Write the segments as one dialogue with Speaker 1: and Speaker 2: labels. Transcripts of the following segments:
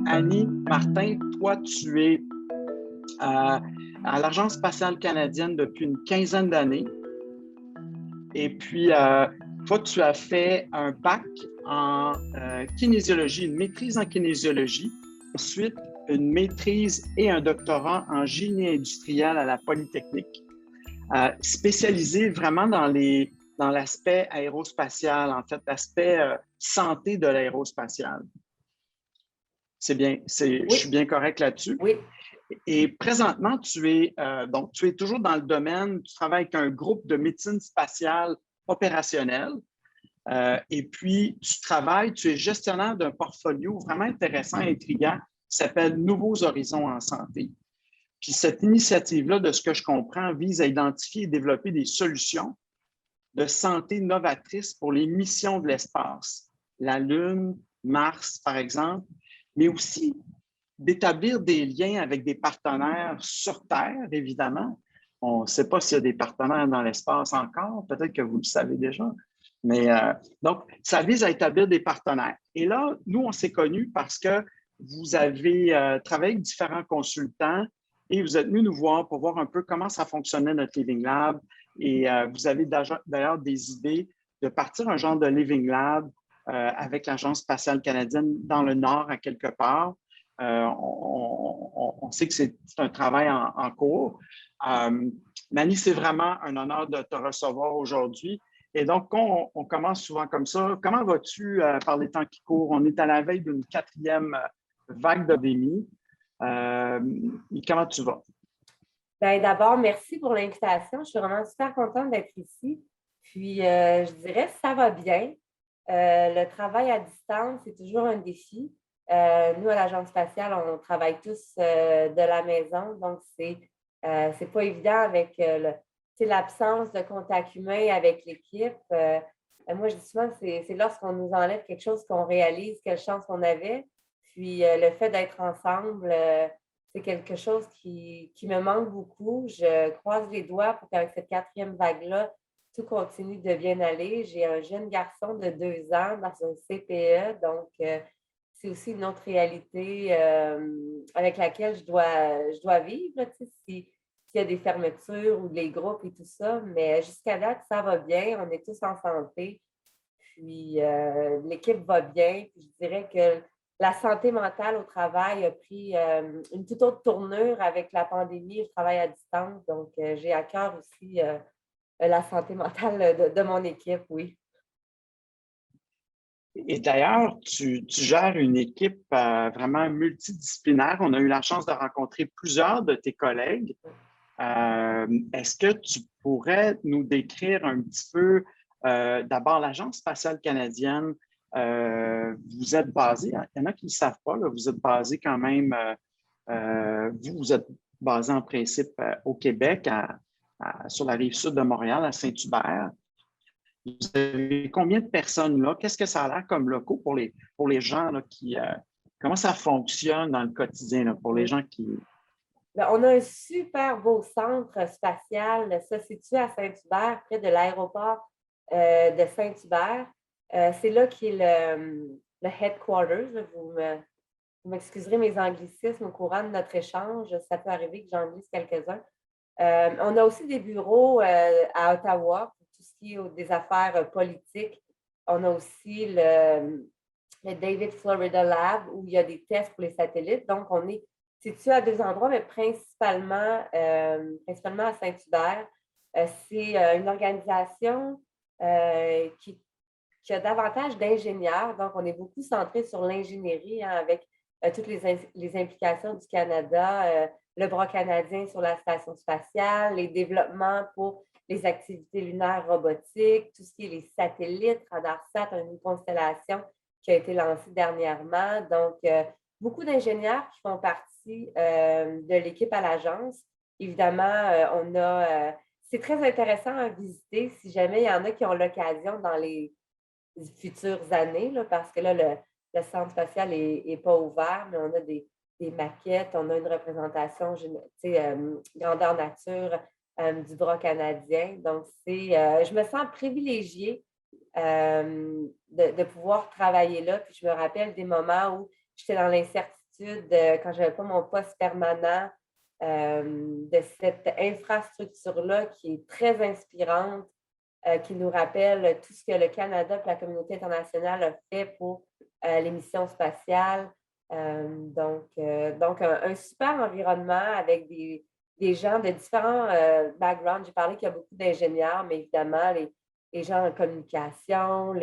Speaker 1: Annie Martin, toi, tu es à l'Agence spatiale canadienne depuis une quinzaine d'années. Et puis, toi, tu as fait un bac en kinésiologie, une maîtrise en kinésiologie, ensuite une maîtrise et un doctorat en génie industriel à la Polytechnique, spécialisé vraiment dans l'aspect aérospatial, en fait, l'aspect santé de l'aérospatial. C'est bien, je suis
Speaker 2: Oui,
Speaker 1: bien correct là-dessus.
Speaker 2: oui.
Speaker 1: Et présentement, tu es toujours dans le domaine, tu travailles avec un groupe de médecine spatiale opérationnelle. Et puis, tu es gestionnaire d'un portfolio vraiment intéressant et intriguant qui s'appelle Nouveaux Horizons en santé. Puis cette initiative-là, de ce que je comprends, vise à identifier et développer des solutions de santé novatrices pour les missions de l'espace, la Lune, Mars, par exemple, mais aussi d'établir des liens avec des partenaires sur Terre, évidemment. On ne sait pas s'il y a des partenaires dans l'espace encore, peut-être que vous le savez déjà. Mais donc, ça vise à établir des partenaires. Et là, nous, on s'est connus parce que vous avez travaillé avec différents consultants et vous êtes venus nous voir pour voir un peu comment ça fonctionnait notre Living Lab. Et vous avez d'ailleurs des idées de partir un genre de Living Lab avec l'Agence spatiale canadienne dans le Nord à quelque part. On sait que c'est un travail en cours. Mani, c'est vraiment un honneur de te recevoir aujourd'hui. Et donc, on commence souvent comme ça. Comment vas-tu par les temps qui courent? On est à la veille d'une quatrième vague de pandémie. Comment tu vas?
Speaker 2: Bien, d'abord, merci pour l'invitation. Je suis vraiment super contente d'être ici. Puis, je dirais que ça va bien. Le travail à distance, c'est toujours un défi. Nous, à l'Agence spatiale, on travaille tous de la maison, donc c'est pas évident avec l'absence de contact humain avec l'équipe. Moi, je dis souvent que c'est lorsqu'on nous enlève quelque chose qu'on réalise quelle chance on avait. Puis, le fait d'être ensemble, c'est quelque chose qui me manque beaucoup. Je croise les doigts pour qu'avec cette quatrième vague-là, tout continue de bien aller. J'ai un jeune garçon de 2 ans dans un CPE, donc c'est aussi une autre réalité avec laquelle je dois vivre, là, s'il y a des fermetures ou des groupes et tout ça. Mais jusqu'à date, ça va bien. On est tous en santé. Puis l'équipe va bien. Puis je dirais que la santé mentale au travail a pris une toute autre tournure avec la pandémie. Je travaille à distance, donc j'ai à cœur aussi la santé mentale de mon équipe, oui.
Speaker 1: Et d'ailleurs, tu gères une équipe vraiment multidisciplinaire. On a eu la chance de rencontrer plusieurs de tes collègues. Est-ce que tu pourrais nous décrire un petit peu, d'abord, l'Agence spatiale canadienne, vous êtes basé, il y en a qui ne le savent pas, là, vous êtes basé quand même, vous êtes basé en principe au Québec, sur la rive sud de Montréal, à Saint-Hubert. Vous avez combien de personnes là? Qu'est-ce que ça a l'air comme locaux pour les gens là, comment ça fonctionne dans le quotidien là, pour les
Speaker 2: Oui.
Speaker 1: gens qui...
Speaker 2: Bien, on a un super beau centre spatial, ça situé à Saint-Hubert, près de l'aéroport de Saint-Hubert. C'est là qui est le headquarters. Là. Vous m'excuserez mes anglicismes au courant de notre échange. Ça peut arriver que j'en glisse quelques-uns. On a aussi des bureaux à Ottawa pour tout ce qui est des affaires politiques. On a aussi le David Florida Lab où il y a des tests pour les satellites. Donc, on est situé à 2 endroits, mais principalement à Saint-Hubert. C'est une organisation qui a davantage d'ingénieurs. Donc, on est beaucoup centré sur l'ingénierie avec toutes les implications du Canada, le bras canadien sur la station spatiale, les développements pour les activités lunaires robotiques, tout ce qui est les satellites, RadarSat, une constellation qui a été lancée dernièrement. Donc, beaucoup d'ingénieurs qui font partie de l'équipe à l'agence. Évidemment, c'est très intéressant à visiter si jamais il y en a qui ont l'occasion dans les futures années, là, parce que là, le centre spatial n'est pas ouvert, mais on a des maquettes, on a une représentation grandeur nature du bras canadien. Donc, je me sens privilégiée de pouvoir travailler là. Puis je me rappelle des moments où j'étais dans l'incertitude quand je n'avais pas mon poste permanent de cette infrastructure-là qui est très inspirante, qui nous rappelle tout ce que le Canada et la communauté internationale a fait pour les missions spatiales. Donc, un super environnement avec des gens de différents backgrounds. J'ai parlé qu'il y a beaucoup d'ingénieurs, mais évidemment, les gens en communication,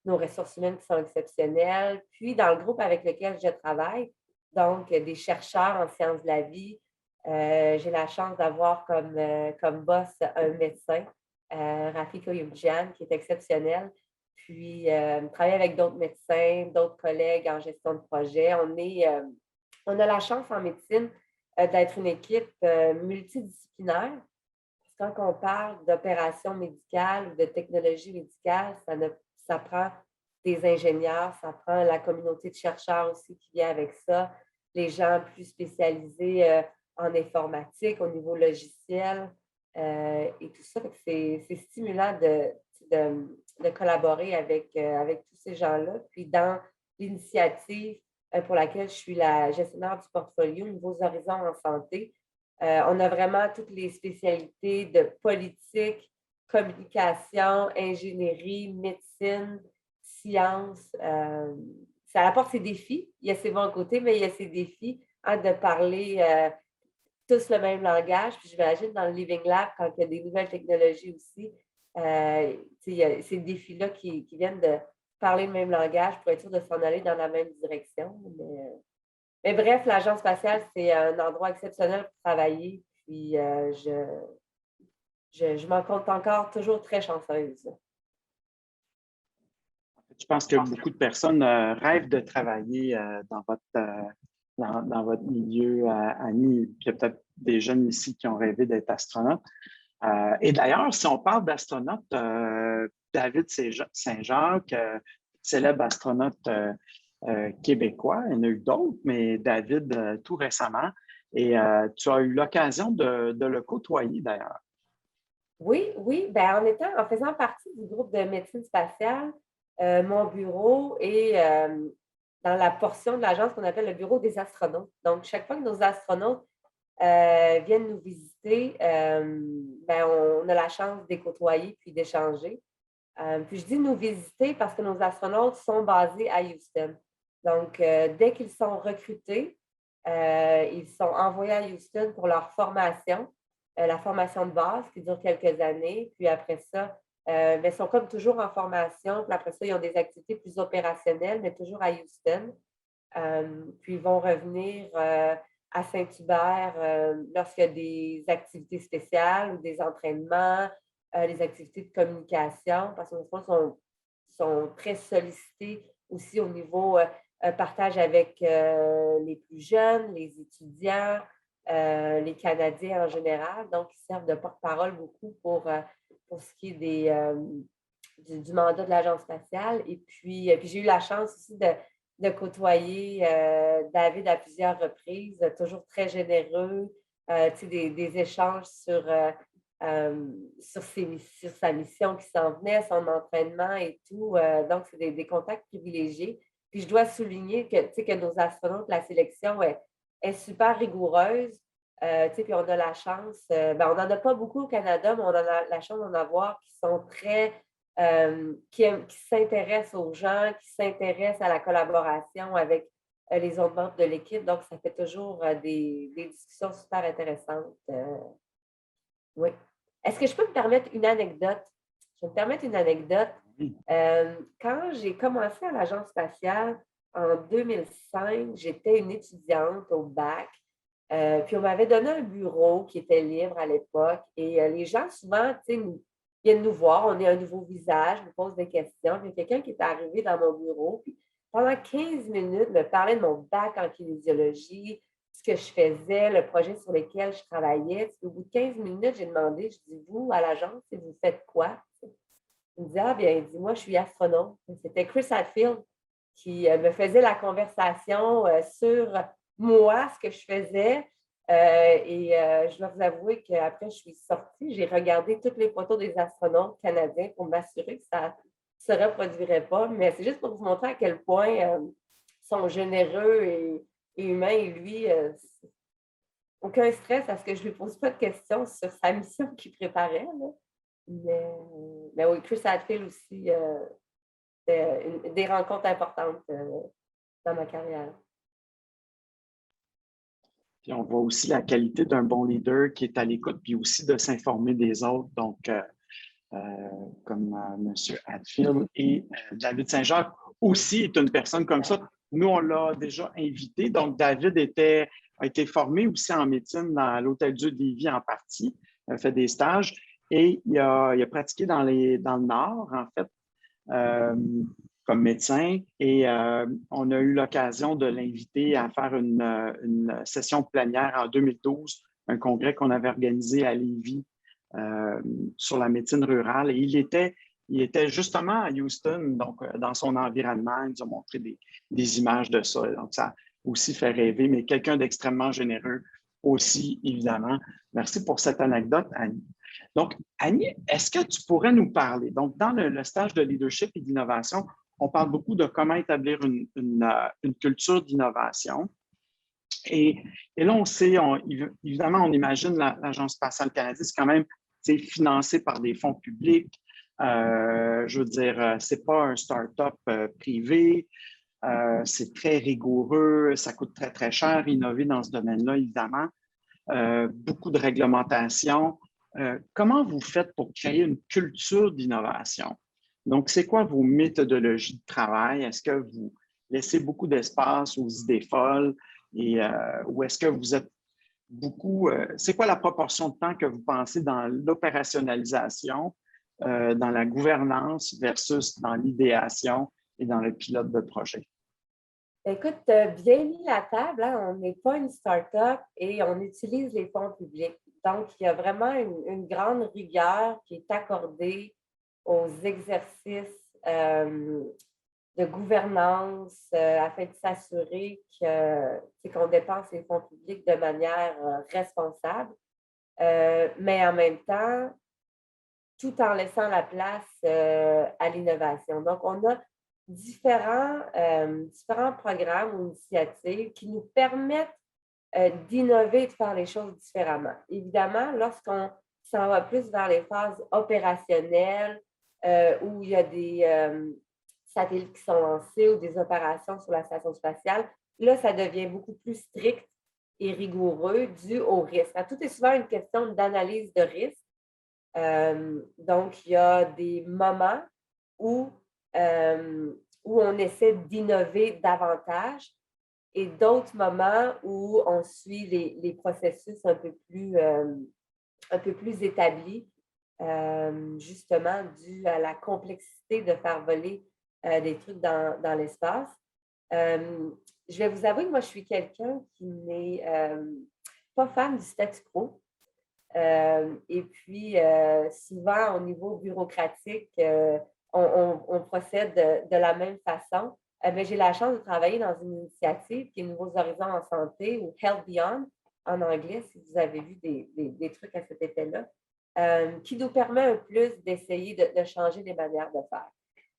Speaker 2: nos ressources humaines qui sont exceptionnelles. Puis, dans le groupe avec lequel je travaille, donc des chercheurs en sciences de la vie, j'ai la chance d'avoir comme boss un médecin, Rafik Oyubjian, qui est exceptionnel. Puis, travailler avec d'autres médecins, d'autres collègues en gestion de projet. On a la chance en médecine d'être une équipe multidisciplinaire. Quand on parle d'opérations médicales ou de technologie médicale, ça prend des ingénieurs, ça prend la communauté de chercheurs aussi qui vient avec ça, les gens plus spécialisés en informatique, au niveau logiciel et tout ça. C'est stimulant de collaborer avec tous ces gens-là. Puis dans l'initiative pour laquelle je suis la gestionnaire du portfolio Nouveaux Horizons en santé, on a vraiment toutes les spécialités de politique, communication, ingénierie, médecine, sciences. Ça apporte ses défis. Il y a ses bons côtés, mais il y a ses défis de parler tous le même langage. Puis j'imagine dans le Living Lab, quand il y a des nouvelles technologies aussi, il y a ces défis-là qui viennent de parler le même langage pour être sûr de s'en aller dans la même direction. Mais bref, l'Agence spatiale, c'est un endroit exceptionnel pour travailler. Puis je m'en compte encore toujours très chanceuse.
Speaker 1: Je pense que beaucoup de personnes rêvent de travailler dans votre milieu, Annie. Puis il y a peut-être des jeunes ici qui ont rêvé d'être astronautes. Et d'ailleurs, si on parle d'astronautes, David Saint-Jacques, célèbre astronaute québécois, il y en a eu d'autres, mais David tout récemment. Et tu as eu l'occasion de le côtoyer d'ailleurs.
Speaker 2: Oui. Ben, en faisant partie du groupe de médecine spatiale, mon bureau est dans la portion de l'agence qu'on appelle le bureau des astronautes. Donc, chaque fois que nos astronautes viennent nous visiter, ben, on a la chance de les côtoyer puis d'échanger. Puis je dis nous visiter parce que nos astronautes sont basés à Houston. Donc, dès qu'ils sont recrutés, ils sont envoyés à Houston pour leur formation, la formation de base qui dure quelques années. Puis après ça, mais ils sont comme toujours en formation. Puis après ça, ils ont des activités plus opérationnelles, mais toujours à Houston. Puis ils vont revenir à Saint-Hubert lorsqu'il y a des activités spéciales ou des entraînements, les activités de communication, parce que sont très sollicités aussi au niveau partage avec les plus jeunes, les étudiants, les Canadiens en général. Donc, ils servent de porte-parole beaucoup pour ce qui est du mandat de l'Agence spatiale. Et puis j'ai eu la chance aussi de côtoyer David à plusieurs reprises, toujours très généreux, des échanges sur sa mission qui s'en venait, son entraînement et tout. Donc, c'est des contacts privilégiés. Puis, je dois souligner que nos astronautes, la sélection est super rigoureuse. Puis, on a la chance, on n'en a pas beaucoup au Canada, mais on a la chance d'en avoir qui sont très qui s'intéressent aux gens, qui s'intéressent à la collaboration avec les autres membres de l'équipe. Donc, ça fait toujours des discussions super intéressantes. Oui. Est-ce que je peux me permettre une anecdote? Je vais me permettre une anecdote. Quand j'ai commencé à l'Agence spatiale en 2005, j'étais une étudiante au bac. Puis on m'avait donné un bureau qui était libre à l'époque. Et les gens, souvent, viennent nous voir, on est un nouveau visage, nous posent des questions. Puis il y a quelqu'un qui est arrivé dans mon bureau, puis pendant 15 minutes, me parlait de mon bac en kinésiologie, ce que je faisais, le projet sur lequel je travaillais. Puis, au bout de 15 minutes, j'ai demandé, je dis, vous, à l'agence, vous faites quoi? Il me dit, bien, il dit, moi, je suis astronaute. C'était Chris Hadfield qui me faisait la conversation sur moi, ce que je faisais. Je dois vous avouer qu'après, je suis sortie, j'ai regardé toutes les photos des astronautes canadiens pour m'assurer que se reproduiraient pas. Mais c'est juste pour vous montrer à quel point ils sont généreux et humains. Et lui, aucun stress à ce que je lui pose pas de questions sur sa mission qu'il préparait. Là. Mais oui, Chris Hadfield aussi, des rencontres importantes dans ma carrière.
Speaker 1: Puis on voit aussi la qualité d'un bon leader qui est à l'écoute, puis aussi de s'informer des autres. Donc, comme M. Hadfield et David Saint-Jacques aussi est une personne comme ça. Nous, on l'a déjà invité. Donc, David a été formé aussi en médecine dans l'Hôtel-Dieu de Lévis en partie, a fait des stages et il a pratiqué dans le Nord, en fait, comme médecin. Et on a eu l'occasion de l'inviter à faire une session plénière en 2012, un congrès qu'on avait organisé à Lévis sur la médecine rurale. Et il était justement à Houston, donc dans son environnement. Il nous a montré des images de ça. Donc, ça a aussi fait rêver, mais quelqu'un d'extrêmement généreux aussi, évidemment. Merci pour cette anecdote, Annie. Donc, Annie, est-ce que tu pourrais nous parler? Donc, dans le stage de leadership et d'innovation, on parle beaucoup de comment établir une culture d'innovation. Et là, on sait, évidemment, on imagine l'Agence spatiale canadienne, c'est quand même financé par des fonds publics. Je veux dire, ce n'est pas un start-up privé. C'est très rigoureux, ça coûte très, très cher, innover dans ce domaine-là, évidemment. Beaucoup de réglementation. Comment vous faites pour créer une culture d'innovation? Donc, c'est quoi vos méthodologies de travail? Est-ce que vous laissez beaucoup d'espace aux idées folles ou est-ce que vous êtes beaucoup... c'est quoi la proportion de temps que vous pensez dans l'opérationnalisation, dans la gouvernance versus dans l'idéation et dans le pilote de projet?
Speaker 2: Écoute, tu as bien mis la table. Hein? On n'est pas une start-up et on utilise les fonds publics. Donc, il y a vraiment une grande rigueur qui est accordée aux exercices de gouvernance afin de s'assurer qu'on dépense les fonds publics de manière responsable, mais en même temps, tout en laissant la place à l'innovation. Donc, on a différents programmes ou initiatives qui nous permettent d'innover et de faire les choses différemment. Évidemment, lorsqu'on s'en va plus vers les phases opérationnelles, où il y a des satellites qui sont lancés ou des opérations sur la station spatiale, là, ça devient beaucoup plus strict et rigoureux dû au risque. Tout est souvent une question d'analyse de risque. Donc, il y a des moments où on essaie d'innover davantage et d'autres moments où on suit les processus un peu plus établis, justement dû à la complexité de faire voler des trucs dans l'espace. Je vais vous avouer que moi, je suis quelqu'un qui n'est pas fan du statu quo. Et puis, souvent, au niveau bureaucratique, on procède de la même façon. Mais j'ai la chance de travailler dans une initiative qui est Nouveaux Horizons en santé ou Health Beyond en anglais, si vous avez vu des trucs à cet effet-là, qui nous permet un plus d'essayer de changer les manières de faire.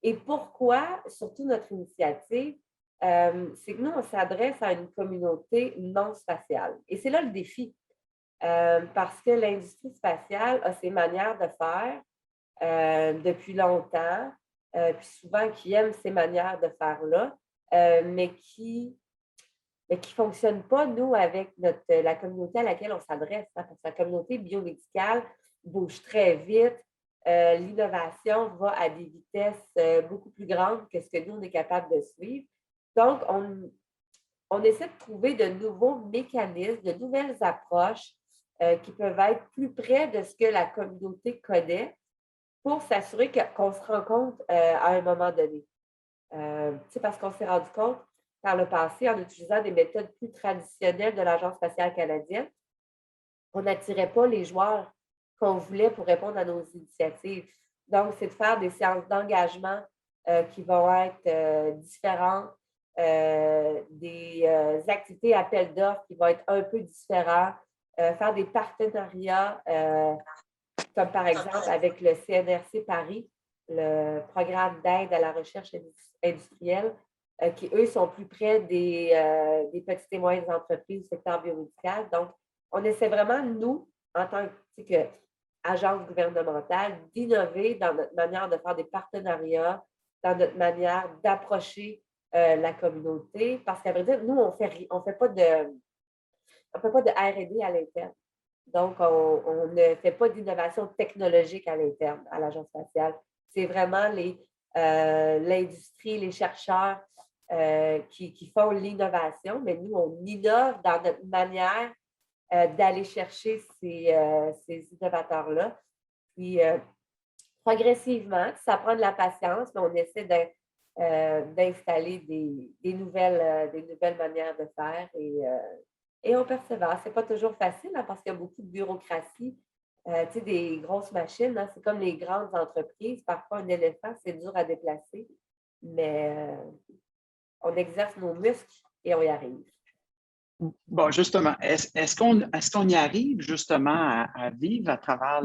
Speaker 2: Et pourquoi, surtout notre initiative, c'est que nous, on s'adresse à une communauté non spatiale. Et c'est là le défi. Parce que l'industrie spatiale a ses manières de faire depuis longtemps, puis souvent qui aiment ces manières de faire-là, mais qui ne fonctionnent pas, nous, avec la communauté à laquelle on s'adresse. Hein, parce que la communauté biomédicale bouge très vite. L'innovation va à des vitesses beaucoup plus grandes que ce que nous, on est capable de suivre. Donc, on essaie de trouver de nouveaux mécanismes, de nouvelles approches qui peuvent être plus près de ce que la communauté connaît pour s'assurer qu'on se rend compte à un moment donné. Parce qu'on s'est rendu compte par le passé, en utilisant des méthodes plus traditionnelles de l'Agence spatiale canadienne, on n'attirait pas les joueurs qu'on voulait pour répondre à nos initiatives. Donc, c'est de faire des séances d'engagement qui vont être différentes, des activités appels d'offres qui vont être un peu différents, faire des partenariats, comme par exemple avec le CNRC Paris, le programme d'aide à la recherche industrielle, qui, eux, sont plus près des petites et moyennes entreprises du secteur biomédical. Donc, on essaie vraiment, nous, en tant qu'agence gouvernementale, d'innover dans notre manière de faire des partenariats, dans notre manière d'approcher la communauté. Parce qu'à vrai dire, nous, on fait pas de R&D à l'interne. Donc, on ne fait pas d'innovation technologique à l'interne, à l'Agence spatiale. C'est vraiment l'industrie, les chercheurs qui font l'innovation, mais nous, on innove dans notre manière d'aller chercher ces innovateurs-là. Puis, progressivement, ça prend de la patience, mais on essaie d'installer des nouvelles manières de faire et on persévère. Ce n'est pas toujours facile hein, parce qu'il y a beaucoup de bureaucratie. Tu sais, des grosses machines, hein, c'est comme les grandes entreprises. Parfois, un éléphant, c'est dur à déplacer, mais on exerce nos muscles et on y arrive.
Speaker 1: Bon, justement, est-ce qu'on y arrive justement à vivre à travers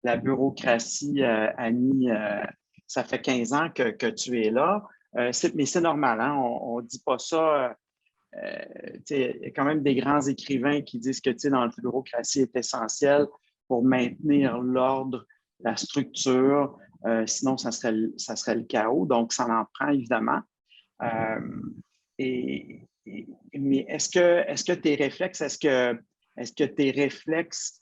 Speaker 1: la bureaucratie, Annie? Ça fait 15 ans que tu es là, mais c'est normal, hein? On ne dit pas ça. Il y a quand même des grands écrivains qui disent que dans la bureaucratie est essentielle pour maintenir l'ordre, la structure. Sinon, ça serait le chaos. Donc, ça en prend évidemment. Mais est-ce que tes réflexes,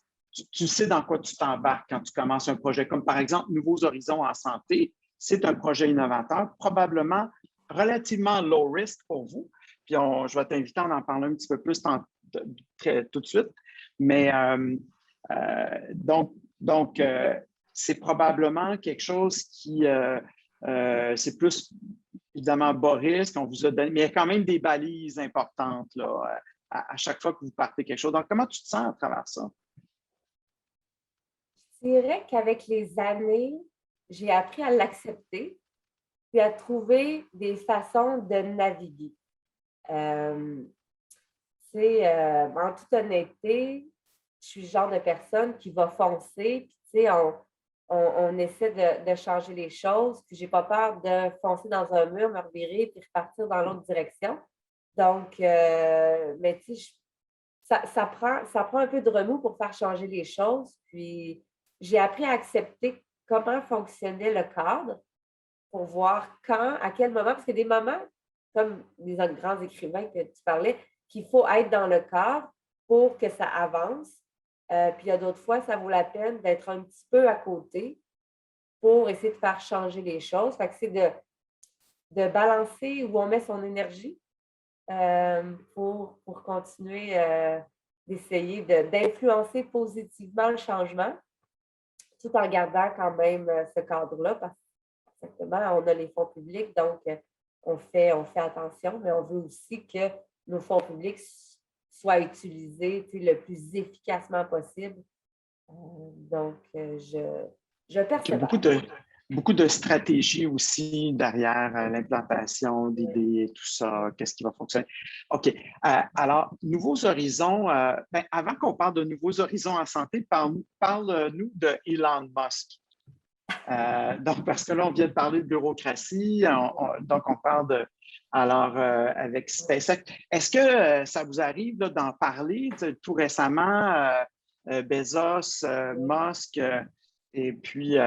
Speaker 1: tu sais dans quoi tu t'embarques quand tu commences un projet, comme par exemple Nouveaux Horizons en santé, c'est un projet innovateur, probablement relativement low risk pour vous. Puis je vais t'inviter à en parler un petit peu plus tout de suite. Mais donc c'est probablement quelque chose qui, c'est plus évidemment bas risque, on vous a donné, mais il y a quand même des balises importantes là, à chaque fois que vous partez quelque chose. Donc, comment tu te sens à travers ça?
Speaker 2: Je dirais qu'avec les années, j'ai appris à l'accepter puis à trouver des façons de naviguer. En toute honnêteté, je suis le genre de personne qui va foncer, puis on essaie de changer les choses, puis je n'ai pas peur de foncer dans un mur, me revirer, puis repartir dans l'autre direction. Donc, mais tu sais, ça prend un peu de remous pour faire changer les choses, puis j'ai appris à accepter comment fonctionnait le cadre pour voir quand, à quel moment, parce qu'il y a des moments, comme les autres grands écrivains que tu parlais, qu'il faut être dans le cadre pour que ça avance. Puis il y a d'autres fois, ça vaut la peine d'être un petit peu à côté pour essayer de faire changer les choses. Fait que c'est de balancer où on met son énergie pour continuer d'essayer d'influencer positivement le changement, tout en gardant quand même ce cadre-là, parce qu'effectivement, on a les fonds publics, donc on fait attention, mais on veut aussi que nos fonds publics soient utilisés le plus efficacement possible. Donc, je persévère.
Speaker 1: Beaucoup de stratégies aussi derrière l'implantation d'idées et tout ça, qu'est-ce qui va fonctionner. OK. Alors, Nouveaux Horizons, avant qu'on parle de Nouveaux Horizons en santé, parle-nous de Elon Musk. Donc, parce que là, on vient de parler de bureaucratie, donc on parle de. Alors, avec SpaceX, est-ce que ça vous arrive d'en parler? Tout récemment, Bezos, Musk et puis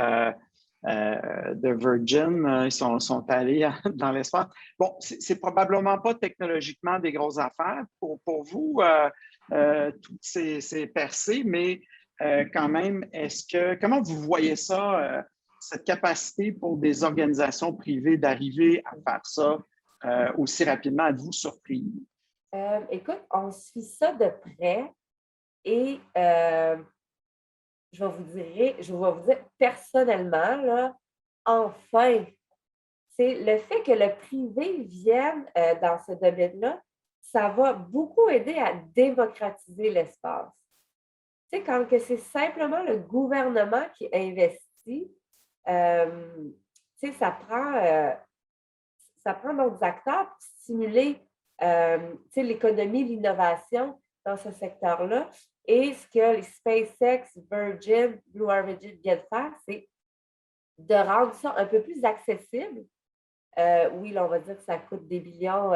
Speaker 1: de Virgin, ils sont allés dans l'espace. Bon, c'est probablement pas technologiquement des grosses affaires pour vous, toutes ces percées, mais quand même, comment vous voyez ça? Cette capacité pour des organisations privées d'arriver à faire ça aussi rapidement, êtes-vous surpris?
Speaker 2: Écoute, on suit ça de près et je vais vous dire personnellement, là, enfin, c'est le fait que le privé vienne dans ce domaine-là, ça va beaucoup aider à démocratiser l'espace. Tu sais, quand c'est simplement le gouvernement qui investit, tu sais, ça prend d'autres acteurs pour stimuler tu sais, l'économie, l'innovation dans ce secteur-là. Et ce que les SpaceX, Virgin, Blue Origin viennent faire, c'est de rendre ça un peu plus accessible. Oui, là, on va dire que ça coûte des millions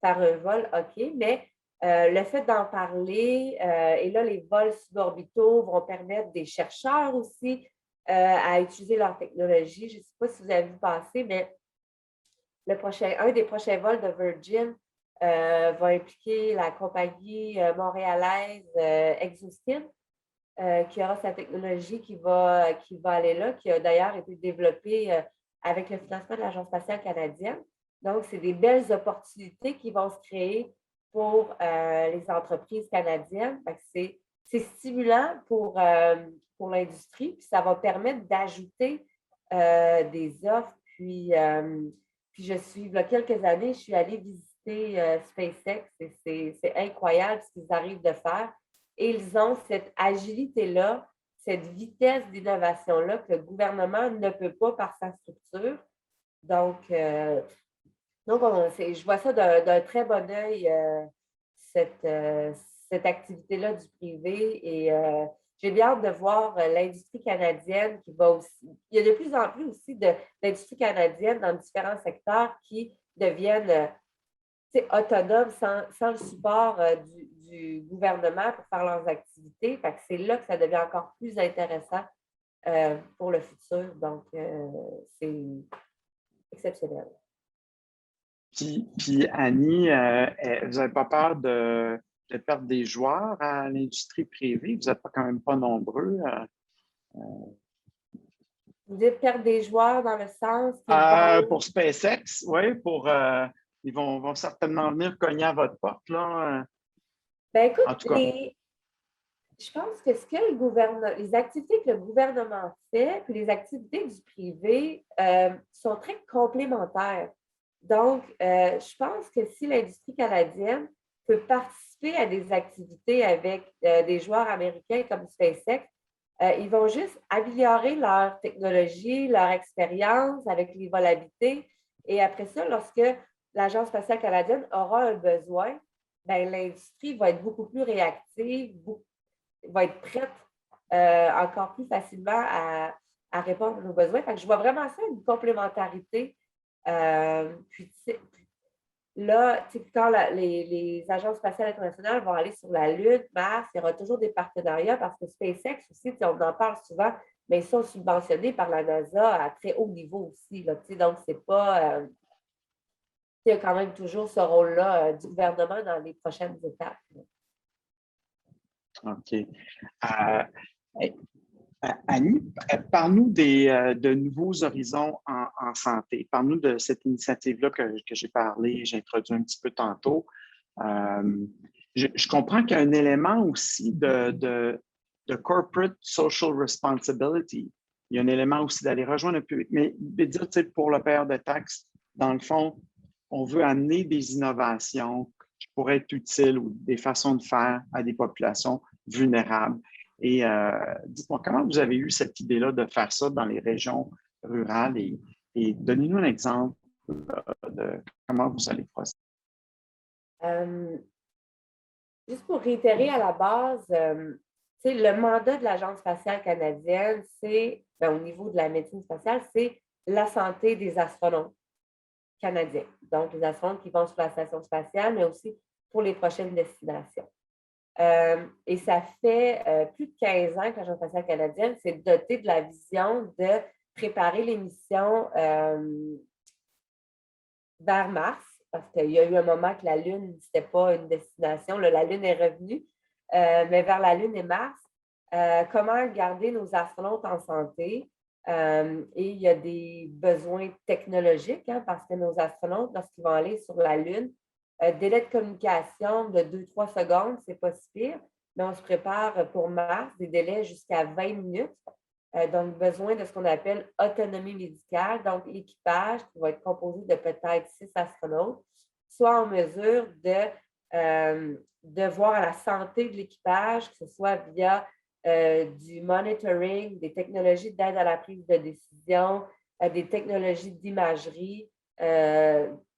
Speaker 2: faire un vol, OK, mais le fait d'en parler, et là, les vols suborbitaux vont permettre des chercheurs aussi à utiliser leur technologie. Je ne sais pas si vous avez vu passer, mais un des prochains vols de Virgin va impliquer la compagnie montréalaise Exoskin, qui aura sa technologie qui va aller là, qui a d'ailleurs été développée avec le financement de l'Agence spatiale canadienne. Donc, c'est des belles opportunités qui vont se créer pour les entreprises canadiennes. C'est stimulant pour l'industrie, puis ça va permettre d'ajouter des offres. Puis il y a quelques années, je suis allée visiter SpaceX et c'est incroyable ce qu'ils arrivent de faire. Et ils ont cette agilité-là, cette vitesse d'innovation-là que le gouvernement ne peut pas par sa structure. Donc je vois ça d'un très bon œil, cette, cette activité-là du privé. Et j'ai bien hâte de voir l'industrie canadienne qui va aussi. Il y a de plus en plus aussi d'industrie canadienne dans différents secteurs qui deviennent autonomes sans le support du gouvernement pour faire leurs activités. Fait que c'est là que ça devient encore plus intéressant pour le futur. Donc, c'est exceptionnel.
Speaker 1: Puis Annie, vous n'avez pas peur de perdre des joueurs à l'industrie privée? Vous n'êtes quand même pas nombreux.
Speaker 2: Vous dites perdre des joueurs dans le sens qu'ils vont.
Speaker 1: Pour SpaceX, oui, ils vont certainement venir cogner à votre porte, là.
Speaker 2: Ben écoute,
Speaker 1: En tout cas.
Speaker 2: je pense que les activités que le gouvernement fait, puis les activités du privé sont très complémentaires. Donc, je pense que si l'industrie canadienne peut participer à des activités avec des joueurs américains comme SpaceX, ils vont juste améliorer leur technologie, leur expérience avec les vols habités. Et après ça, lorsque l'Agence spatiale canadienne aura un besoin, ben, l'industrie va être beaucoup plus réactive, va être prête encore plus facilement à répondre à nos besoins. Fait que je vois vraiment ça, une complémentarité. Puis là, quand les agences spatiales internationales vont aller sur la Lune, Mars, il y aura toujours des partenariats parce que SpaceX aussi, on en parle souvent, mais ils sont subventionnés par la NASA à très haut niveau aussi. Là, donc, c'est pas. Il y a quand même toujours ce rôle-là du gouvernement dans les prochaines étapes.
Speaker 1: OK. Annie, parle-nous de nouveaux horizons en santé. Parle-nous de cette initiative-là que j'ai parlé, j'ai introduit un petit peu tantôt. Je comprends qu'il y a un élément aussi de corporate social responsibility. Il y a un élément aussi d'aller rejoindre le public. Mais de dire, pour le payeur de taxes, dans le fond, on veut amener des innovations qui pourraient être utiles ou des façons de faire à des populations vulnérables. Et dites-moi, comment vous avez eu cette idée-là de faire ça dans les régions rurales et donnez-nous un exemple de comment vous allez procéder.
Speaker 2: Juste pour réitérer à la base, le mandat de l'Agence spatiale canadienne, c'est, au niveau de la médecine spatiale, c'est la santé des astronautes canadiens. Donc, les astronautes qui vont sur la station spatiale, mais aussi pour les prochaines destinations. Et ça fait plus de 15 ans que l'Agence spatiale canadienne s'est dotée de la vision de préparer les missions vers Mars, parce qu'il y a eu un moment que la Lune, ce n'était pas une destination. Là, la Lune est revenue, mais vers la Lune et Mars, comment garder nos astronautes en santé? Et il y a des besoins technologiques, parce que nos astronautes, lorsqu'ils vont aller sur la Lune, délai de communication de 2-3 secondes, c'est pas si pire, mais on se prépare pour Mars, des délais jusqu'à 20 minutes. Donc, besoin de ce qu'on appelle autonomie médicale, donc l'équipage qui va être composé de peut-être 6 astronautes, soit en mesure de voir la santé de l'équipage, que ce soit via du monitoring, des technologies d'aide à la prise de décision, des technologies d'imagerie.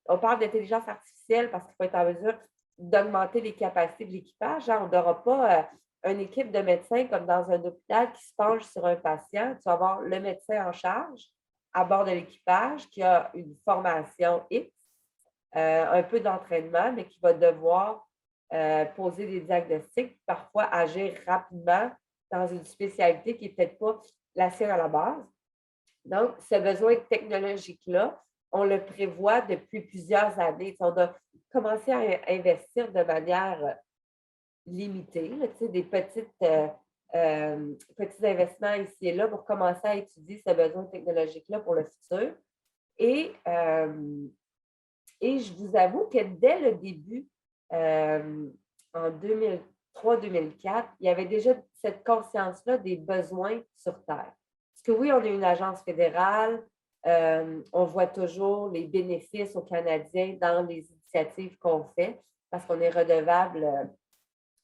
Speaker 2: On parle d'intelligence artificielle parce qu'il faut être en mesure d'augmenter les capacités de l'équipage. On n'aura pas une équipe de médecins comme dans un hôpital qui se penche sur un patient. Tu vas avoir le médecin en charge, à bord de l'équipage qui a une formation X, un peu d'entraînement, mais qui va devoir poser des diagnostics, parfois agir rapidement dans une spécialité qui n'est peut-être pas la sienne à la base. Donc, ce besoin technologique-là, on le prévoit depuis plusieurs années. On a commencé à investir de manière limitée, là, des petits investissements ici et là pour commencer à étudier ce besoin technologique-là pour le futur. Et je vous avoue que dès le début, en 2003-2004, il y avait déjà cette conscience-là des besoins sur Terre. Parce que oui, on est une agence fédérale, on voit toujours les bénéfices aux Canadiens dans les initiatives qu'on fait parce qu'on est redevable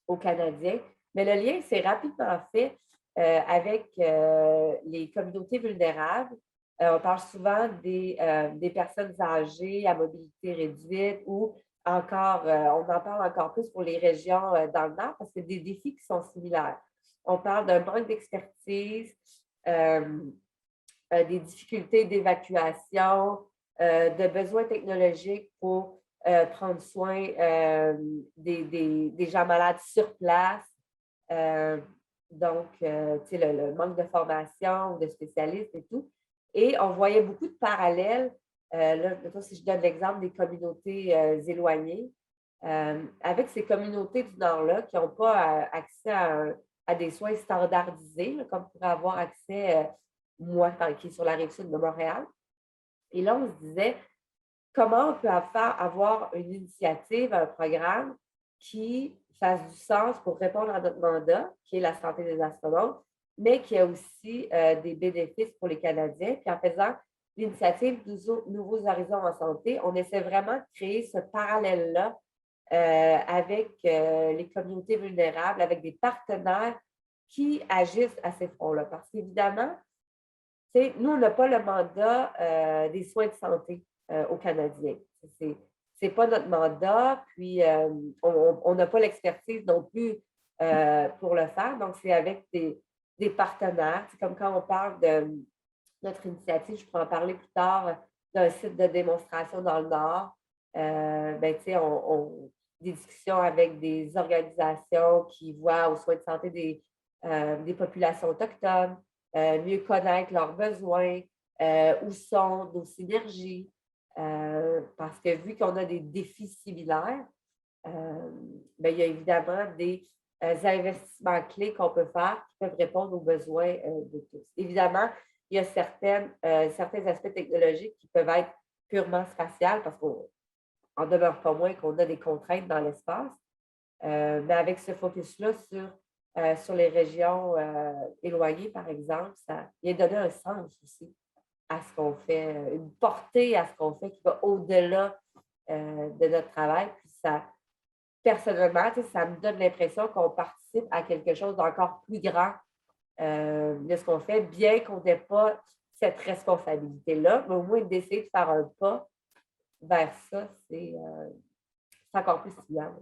Speaker 2: aux Canadiens. Mais le lien s'est rapidement fait avec les communautés vulnérables. On parle souvent des personnes âgées à mobilité réduite ou encore, on en parle encore plus pour les régions dans le Nord parce que c'est des défis qui sont similaires. On parle d'un manque d'expertise, des difficultés d'évacuation, de besoins technologiques pour prendre soin des gens malades sur place. Donc, le manque de formation ou de spécialistes et tout. Et on voyait beaucoup de parallèles. Là, si je donne l'exemple des communautés éloignées, avec ces communautés du Nord-là qui n'ont pas accès à des soins standardisés, là, comme pourrait avoir accès, moi, qui est sur la rive sud de Montréal. Et là, on se disait, comment on peut avoir une initiative, un programme qui fasse du sens pour répondre à notre mandat, qui est la santé des astronautes, mais qui a aussi des bénéfices pour les Canadiens. Puis en faisant l'initiative Nouveaux Horizons en santé, on essaie vraiment de créer ce parallèle-là avec les communautés vulnérables, avec des partenaires qui agissent à ces fronts-là. Parce qu'évidemment, nous, on n'a pas le mandat des soins de santé aux Canadiens. C'est pas notre mandat, puis on n'a pas l'expertise non plus pour le faire. Donc, c'est avec des partenaires. C'est comme quand on parle de notre initiative, je pourrais en parler plus tard, d'un site de démonstration dans le Nord. Des discussions avec des organisations qui voient aux soins de santé des populations autochtones, mieux connaître leurs besoins, où sont nos synergies. Parce que vu qu'on a des défis similaires, il y a évidemment des investissements clés qu'on peut faire qui peuvent répondre aux besoins de tous. Évidemment, il y a certains aspects technologiques qui peuvent être purement spatials parce qu'on n'en demeure pas moins qu'on a des contraintes dans l'espace. Mais avec ce focus-là sur les régions éloignées, par exemple, il a donné un sens aussi à ce qu'on fait, une portée à ce qu'on fait qui va au-delà de notre travail. Puis ça, personnellement, ça me donne l'impression qu'on participe à quelque chose d'encore plus grand de ce qu'on fait, bien qu'on n'ait pas cette responsabilité-là, mais au moins d'essayer de faire un pas vers ça, c'est encore plus stimulant.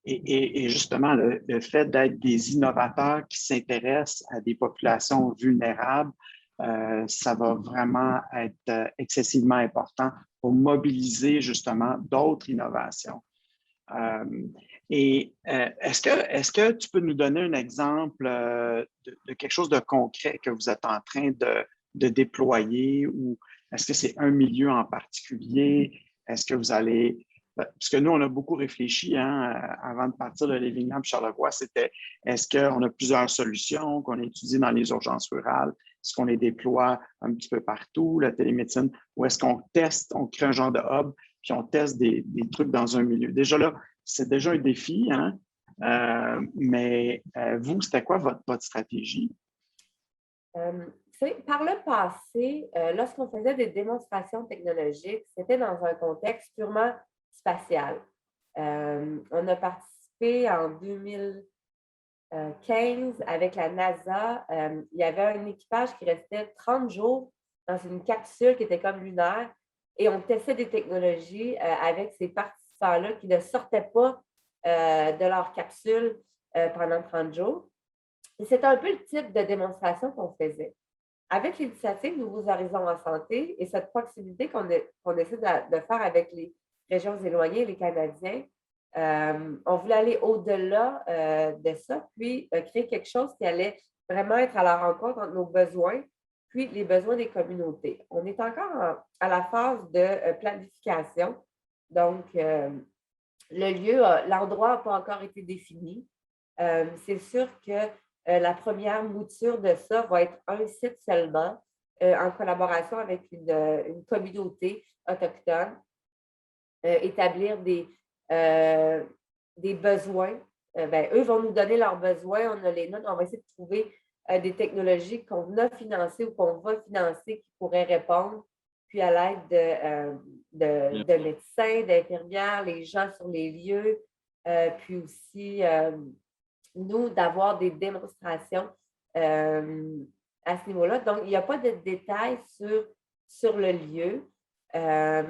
Speaker 1: Et justement, le fait d'être des innovateurs qui s'intéressent à des populations vulnérables, ça va vraiment être excessivement important pour mobiliser justement d'autres innovations. Est-ce que tu peux nous donner un exemple de quelque chose de concret que vous êtes en train de déployer ou est-ce que c'est un milieu en particulier? Est-ce que vous allez... Parce que nous, on a beaucoup réfléchi avant de partir de Lévignan et Charlevoix, c'était est-ce qu'on a plusieurs solutions qu'on étudie dans les urgences rurales? Est-ce qu'on les déploie un petit peu partout, la télémédecine? Ou est-ce qu'on teste, on crée un genre de hub, puis on teste des trucs dans un milieu? Déjà là, c'est déjà un défi, hein? Mais vous, c'était quoi votre stratégie?
Speaker 2: Par le passé, lorsqu'on faisait des démonstrations technologiques, c'était dans un contexte purement spatial. On a participé en 2015 avec la NASA. Il y avait un équipage qui restait 30 jours dans une capsule qui était comme lunaire et on testait des technologies avec ces participants-là qui ne sortaient pas de leur capsule pendant 30 jours. Et c'était un peu le type de démonstration qu'on faisait. avec l'initiative Nouveaux Horizons en santé et cette proximité qu'on essaie de faire avec les régions éloignées, les Canadiens, on voulait aller au-delà de ça, puis créer quelque chose qui allait vraiment être à la rencontre entre nos besoins, puis les besoins des communautés. On est encore à la phase de planification. Donc, le lieu, l'endroit n'a pas encore été défini. C'est sûr que la première mouture de ça va être un site seulement, en collaboration avec une communauté autochtone, établir des besoins. Eux vont nous donner leurs besoins, on a les nôtres, on va essayer de trouver des technologies qu'on a financées ou qu'on va financer qui pourraient répondre, puis à l'aide de médecins, d'infirmières, les gens sur les lieux, puis aussi nous, d'avoir des démonstrations à ce niveau-là. Donc, il n'y a pas de détails sur le lieu.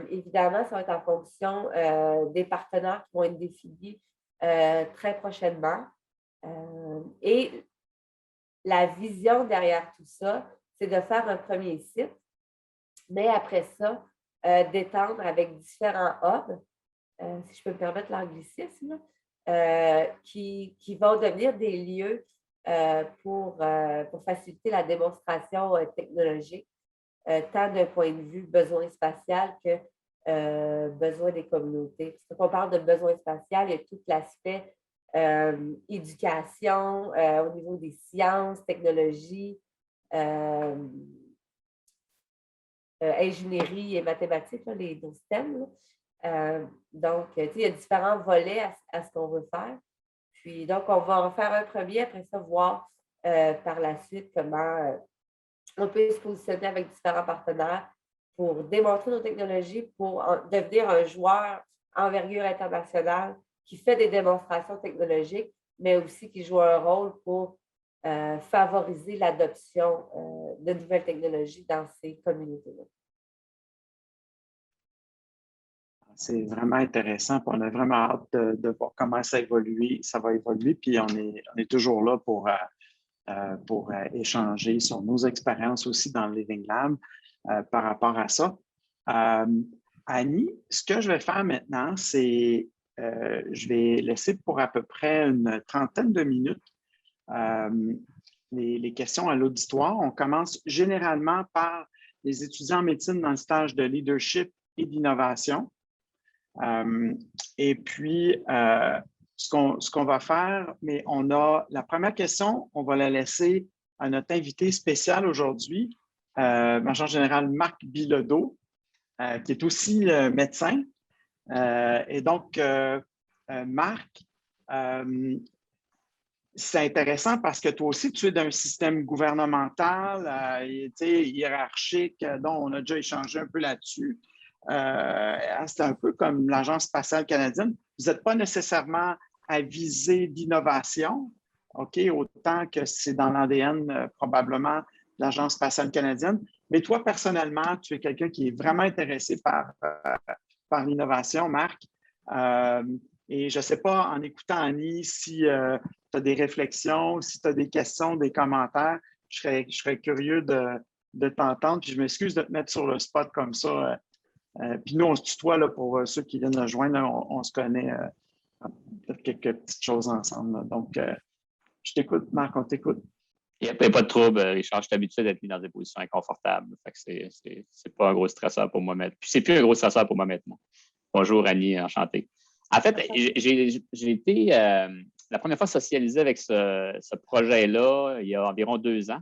Speaker 2: Évidemment, ça va être en fonction des partenaires qui vont être définis très prochainement. Et la vision derrière tout ça, c'est de faire un premier site, mais après ça, d'étendre avec différents hubs, si je peux me permettre l'anglicisme, qui vont devenir des lieux pour faciliter la démonstration technologique, tant d'un point de vue besoin spatial que besoin des communautés. Parce que quand on parle de besoin spatial, il y a tout l'aspect éducation au niveau des sciences, technologies, ingénierie et mathématiques, là, les 12 thèmes. Donc, il y a différents volets à ce qu'on veut faire. Puis, donc, on va en faire un premier, après ça, voir par la suite comment on peut se positionner avec différents partenaires pour démontrer nos technologies, pour devenir un joueur envergure internationale qui fait des démonstrations technologiques, mais aussi qui joue un rôle pour favoriser l'adoption de nouvelles technologies dans ces communautés-là.
Speaker 1: C'est vraiment intéressant. On a vraiment hâte de voir comment ça va évoluer. Puis on est toujours là pour échanger sur nos expériences aussi dans le Living Lab par rapport à ça. Annie, ce que je vais faire maintenant, c'est je vais laisser pour à peu près une trentaine de minutes les questions à l'auditoire. On commence généralement par les étudiants en médecine dans le stage de leadership et d'innovation. Et puis, ce qu'on va faire, mais on a la première question, on va la laisser à notre invité spécial aujourd'hui, Major général Marc Bilodeau, qui est aussi médecin. Et donc, Marc, c'est intéressant parce que toi aussi, tu es d'un système gouvernemental, hiérarchique, dont on a déjà échangé un peu là-dessus. C'est un peu comme l'Agence spatiale canadienne. Vous n'êtes pas nécessairement à viser d'innovation, OK, autant que c'est dans l'ADN probablement de l'Agence spatiale canadienne. Mais toi, personnellement, tu es quelqu'un qui est vraiment intéressé par l'innovation, Marc. Et je ne sais pas, en écoutant Annie, si tu as des réflexions, si tu as des questions, des commentaires, je serais curieux de t'entendre. Puis je m'excuse de te mettre sur le spot comme ça. Puis nous, on se tutoie là, pour ceux qui viennent nous rejoindre. Là, on se connaît peut-être quelques petites choses ensemble. Là. Donc, je t'écoute, Marc, on t'écoute.
Speaker 3: Il n'y a pas de trouble, Richard. Je suis habitué d'être mis dans des positions inconfortables. Fait que c'est pas un gros stresseur pour moi mettre. Puis c'est plus un gros stresseur pour moi maintenant. Bonjour, Annie, enchanté. En fait, j'ai été la première fois socialisé avec ce projet-là il y a environ 2 ans.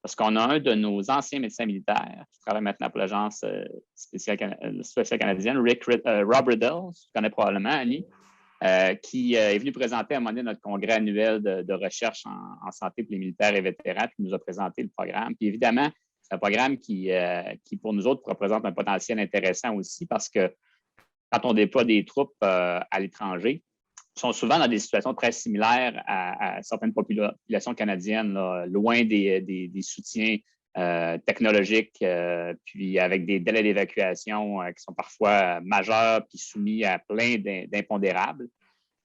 Speaker 3: Parce qu'on a un de nos anciens médecins militaires qui travaille maintenant pour l'Agence spatiale canadienne, Rob Riddell, tu connais probablement, Annie, qui est venu présenter à un moment donné notre congrès annuel de recherche en santé pour les militaires et vétérans, puis nous a présenté le programme. Puis évidemment, c'est un programme qui, pour nous autres, représente un potentiel intéressant aussi parce que quand on déploie des troupes à l'étranger, sont souvent dans des situations très similaires à certaines populations canadiennes, là, loin des soutiens technologiques, puis avec des délais d'évacuation qui sont parfois majeurs, puis soumis à plein d'impondérables.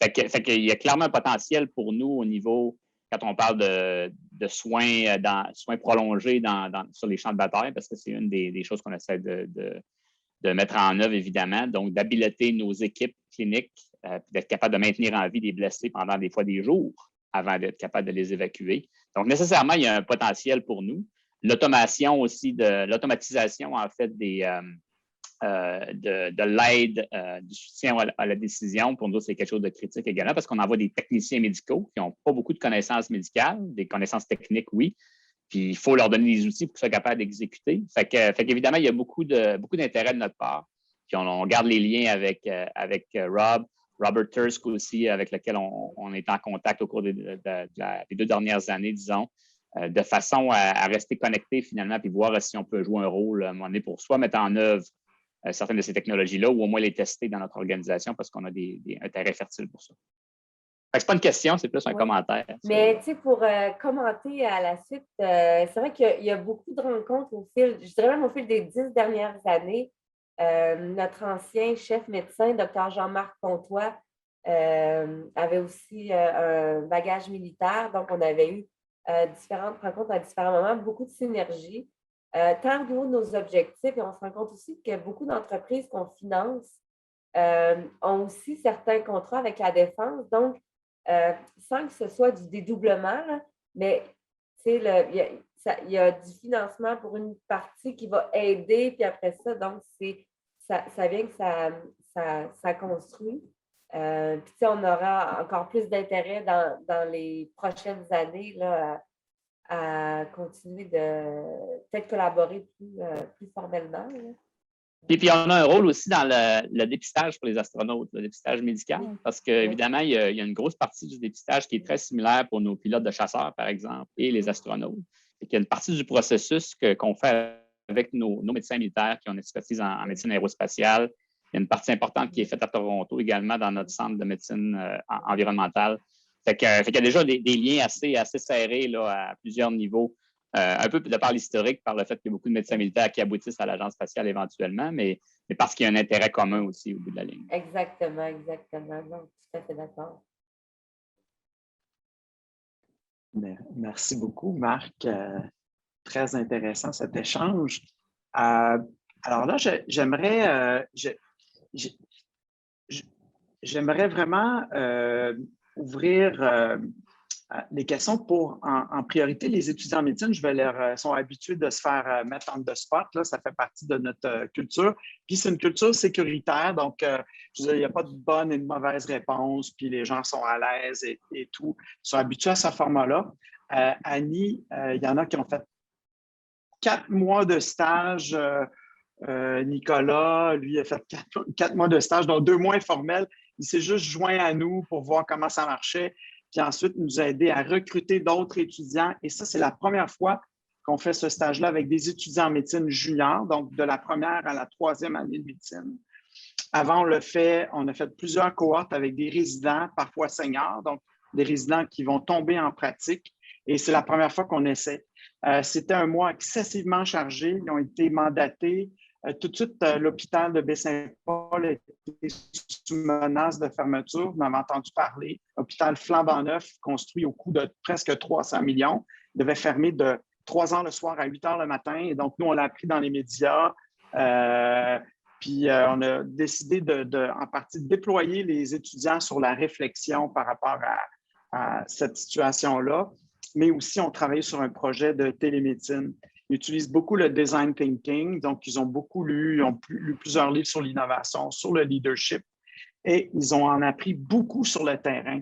Speaker 3: Fait qu'il y a clairement un potentiel pour nous au niveau quand on parle de soins, soins prolongés sur les champs de bataille, parce que c'est une des choses qu'on essaie de mettre en œuvre, évidemment. Donc, d'habiliter nos équipes cliniques, d'être capable de maintenir en vie des blessés pendant des fois des jours avant d'être capable de les évacuer. Donc, nécessairement, il y a un potentiel pour nous. L'automatisation, en fait, de l'aide, du soutien à la décision, pour nous, c'est quelque chose de critique également parce qu'on envoie des techniciens médicaux qui n'ont pas beaucoup de connaissances médicales, des connaissances techniques, oui, puis il faut leur donner des outils pour qu'ils soient capables d'exécuter. Fait qu'évidemment, il y a beaucoup d'intérêt de notre part. Puis on garde les liens avec Robert Tursk aussi, avec lequel on est en contact au cours des 2 dernières années, disons, de façon à rester connecté finalement, puis voir si on peut jouer un rôle à un moment donné pour soit mettre en œuvre certaines de ces technologies-là ou au moins les tester dans notre organisation parce qu'on a un terrain fertile pour ça. Ce n'est pas une question, c'est plus un commentaire.
Speaker 2: Mais tu sais, pour commenter à la suite, c'est vrai qu'il y a beaucoup de rencontres je dirais même au fil des 10 dernières années. Notre ancien chef médecin, Dr. Jean-Marc Comtois, avait aussi un bagage militaire. Donc, on avait eu différentes rencontres à différents moments, beaucoup de synergie. Tant au niveau de nos objectifs, et on se rend compte aussi que beaucoup d'entreprises qu'on finance ont aussi certains contrats avec la défense. Donc, sans que ce soit du dédoublement, là, mais il y a du financement pour une partie qui va aider, puis après ça, donc ça vient que ça construit. Puis on aura encore plus d'intérêt dans les prochaines années là, à continuer de peut-être collaborer plus formellement. Là.
Speaker 3: Puis on a un rôle aussi dans le dépistage pour les astronautes, le dépistage médical, parce qu'évidemment, il y a une grosse partie du dépistage qui est très similaire pour nos pilotes de chasseurs, par exemple, et les astronautes. Et qu'il y a une partie du processus qu'on fait avec nos médecins militaires qui ont une expertise en médecine aérospatiale. Il y a une partie importante qui est faite à Toronto également dans notre centre de médecine environnementale. Fait qu'il y a déjà des liens assez serrés là, à plusieurs niveaux. Un peu de par l'historique, par le fait qu'il y a beaucoup de médecins militaires qui aboutissent à l'agence spatiale éventuellement, mais parce qu'il y a un intérêt commun aussi au bout de la ligne.
Speaker 2: Exactement. Non, tout à fait d'accord.
Speaker 1: Merci beaucoup, Marc. Très intéressant cet échange. Alors là, j'aimerais vraiment ouvrir les questions pour, en priorité, les étudiants en médecine. Sont habitués de se faire mettre en the spot. Là, ça fait partie de notre culture. Puis c'est une culture sécuritaire, donc je veux dire, il n'y a pas de bonne et de mauvaise réponse, puis les gens sont à l'aise et tout. Ils sont habitués à ce format-là. Annie, il y en a qui ont fait 4 mois de stage. Nicolas, lui, a fait 4 mois de stage, donc 2 mois informels. Il s'est juste joint à nous pour voir comment ça marchait, puis ensuite nous a aidé à recruter d'autres étudiants. Et ça, c'est la première fois qu'on fait ce stage-là avec des étudiants en médecine junior, donc de la première à la 3e année de médecine. Avant, on a fait plusieurs cohortes avec des résidents, parfois seniors, donc des résidents qui vont tomber en pratique. Et c'est la première fois qu'on essaie. C'était un mois excessivement chargé. Ils ont été mandatés. Tout de suite, l'hôpital de Baie-Saint-Paul était sous menace de fermeture. Vous en avez entendu parler. L'hôpital flambant neuf, construit au coût de presque 300 millions, devait fermer de 3 heures le soir à 8 heures le matin. Et donc, nous, on l'a appris dans les médias. Puis, on a décidé en partie de déployer les étudiants sur la réflexion par rapport à cette situation-là. Mais aussi, on travaille sur un projet de télémédecine. Ils utilisent beaucoup le design thinking, donc ils ont beaucoup lu, ils ont lu plusieurs livres sur l'innovation, sur le leadership, et ils ont en appris beaucoup sur le terrain.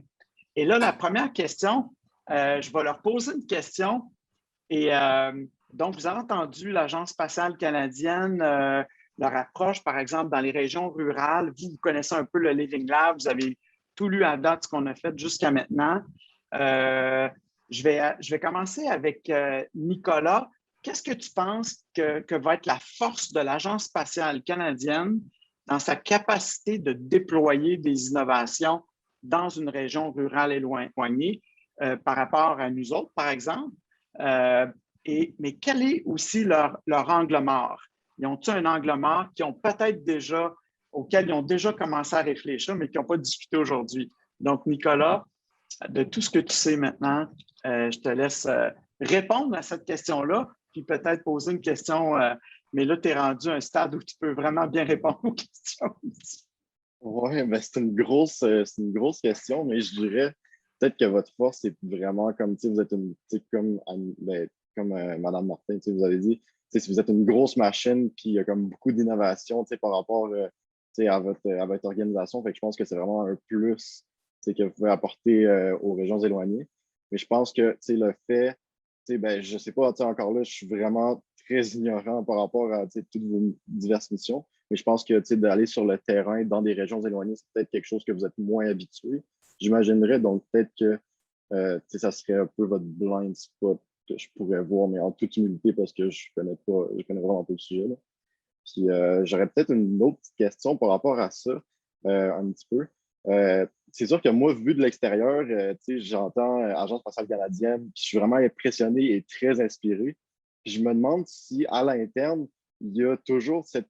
Speaker 1: Et là, la première question, je vais leur poser une question. Et donc, vous avez entendu l'Agence spatiale canadienne, leur approche, par exemple, dans les régions rurales. Vous connaissez un peu le Living Lab, vous avez tout lu à date ce qu'on a fait jusqu'à maintenant. Je vais commencer avec Nicolas. Qu'est-ce que tu penses que va être la force de l'Agence spatiale canadienne dans sa capacité de déployer des innovations dans une région rurale éloignée par rapport à nous autres, par exemple? Mais quel est aussi leur angle mort? Ils ont-ils un angle mort auquel ils ont déjà commencé à réfléchir, mais qui n'ont pas discuté aujourd'hui? Donc, Nicolas, de tout ce que tu sais maintenant, je te laisse répondre à cette question-là, puis peut-être poser une question, mais là, tu es rendu à un stade où tu peux vraiment bien répondre aux questions.
Speaker 4: Oui, ben c'est une grosse question, mais je dirais peut-être que votre force, c'est vraiment comme, tu sais, vous êtes une, tu sais, comme, comme Mme Martin, tu sais, vous avez dit, tu sais, si vous êtes une grosse machine, puis il y a comme beaucoup d'innovation, tu sais, par rapport, tu sais, à votre organisation, fait que je pense que c'est vraiment un plus, tu sais, que vous pouvez apporter aux régions éloignées. Mais je pense que, tu sais, le fait, tu sais, ben, je sais pas, tu sais, encore là, je suis vraiment très ignorant par rapport à, tu sais, toutes vos diverses missions. Mais je pense que d'aller sur le terrain dans des régions éloignées, c'est peut-être quelque chose que vous êtes moins habitué. J'imaginerais donc peut-être que ça serait un peu votre blind spot que je pourrais voir, mais en toute humilité parce que je connais vraiment pas le sujet. Là. Puis j'aurais peut-être une autre petite question par rapport à ça, un petit peu. C'est sûr que moi, vu de l'extérieur, j'entends Agence spatiale canadienne, puis je suis vraiment impressionné et très inspiré. Puis je me demande si à l'interne, il y a toujours cette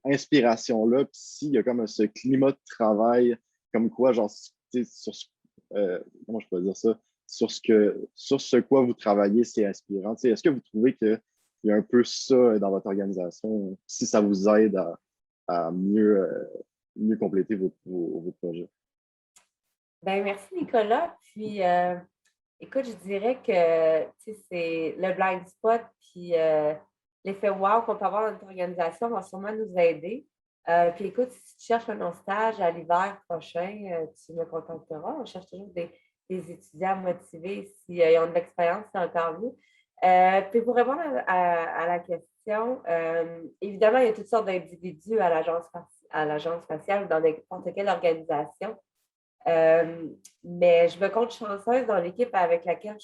Speaker 4: inspiration-là, puis s'il y a comme ce climat de travail, comme quoi, genre, sur comment je peux dire ça, sur ce quoi vous travaillez, c'est inspirant. Est-ce que vous trouvez qu'il y a un peu ça dans votre organisation, si ça vous aide à mieux compléter vos projets?
Speaker 2: Ben, merci, Nicolas. Puis, écoute, je dirais que c'est le blind spot, puis l'effet wow qu'on peut avoir dans notre organisation va sûrement nous aider. Puis écoute, si tu cherches un stage à l'hiver prochain, tu me contacteras. On cherche toujours des étudiants motivés. S'ils ont de l'expérience, c'est encore mieux. Puis pour répondre à la question, évidemment, il y a toutes sortes d'individus à l'agence spatiale ou dans n'importe quelle organisation. Mais je me compte chanceuse dans l'équipe avec laquelle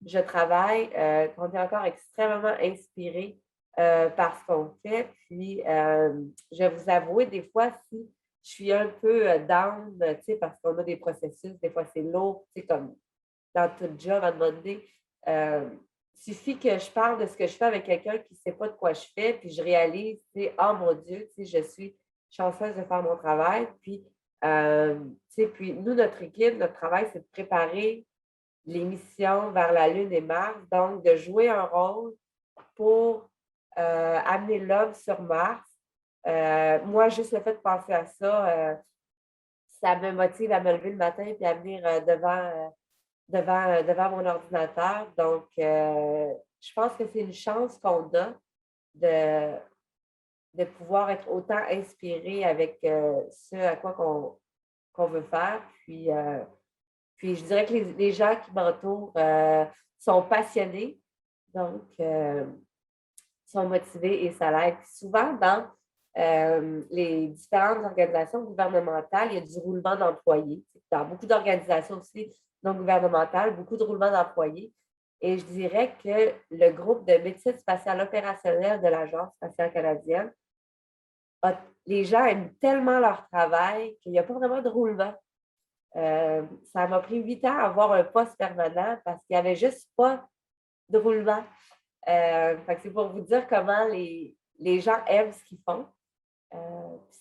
Speaker 2: je travaille, qu'on est encore extrêmement inspiré par ce qu'on fait. Puis, je vais vous avouer, des fois, si je suis un peu down, parce qu'on a des processus, des fois c'est lourd, comme dans tout job à un moment donné. Il suffit que je parle de ce que je fais avec quelqu'un qui ne sait pas de quoi je fais, puis je réalise, oh mon Dieu, je suis chanceuse de faire mon travail. Puis, puis nous, notre équipe, notre travail, c'est de préparer les missions vers la Lune et Mars, donc de jouer un rôle pour amener l'homme sur Mars. Moi, juste le fait de penser à ça, ça me motive à me lever le matin et à venir devant mon ordinateur. Donc, je pense que c'est une chance qu'on a de pouvoir être autant inspiré avec ce à quoi qu'on veut faire. Puis, je dirais que les gens qui m'entourent sont passionnés, donc sont motivés et ça l'aide. Souvent, dans les différentes organisations gouvernementales, il y a du roulement d'employés. Dans beaucoup d'organisations aussi non gouvernementales, beaucoup de roulement d'employés. Et je dirais que le groupe de médecine spatiale opérationnelle de l'Agence spatiale canadienne, les gens aiment tellement leur travail qu'il n'y a pas vraiment de roulement. Ça m'a pris 8 ans à avoir un poste permanent parce qu'il n'y avait juste pas de roulement. C'est pour vous dire comment les gens aiment ce qu'ils font.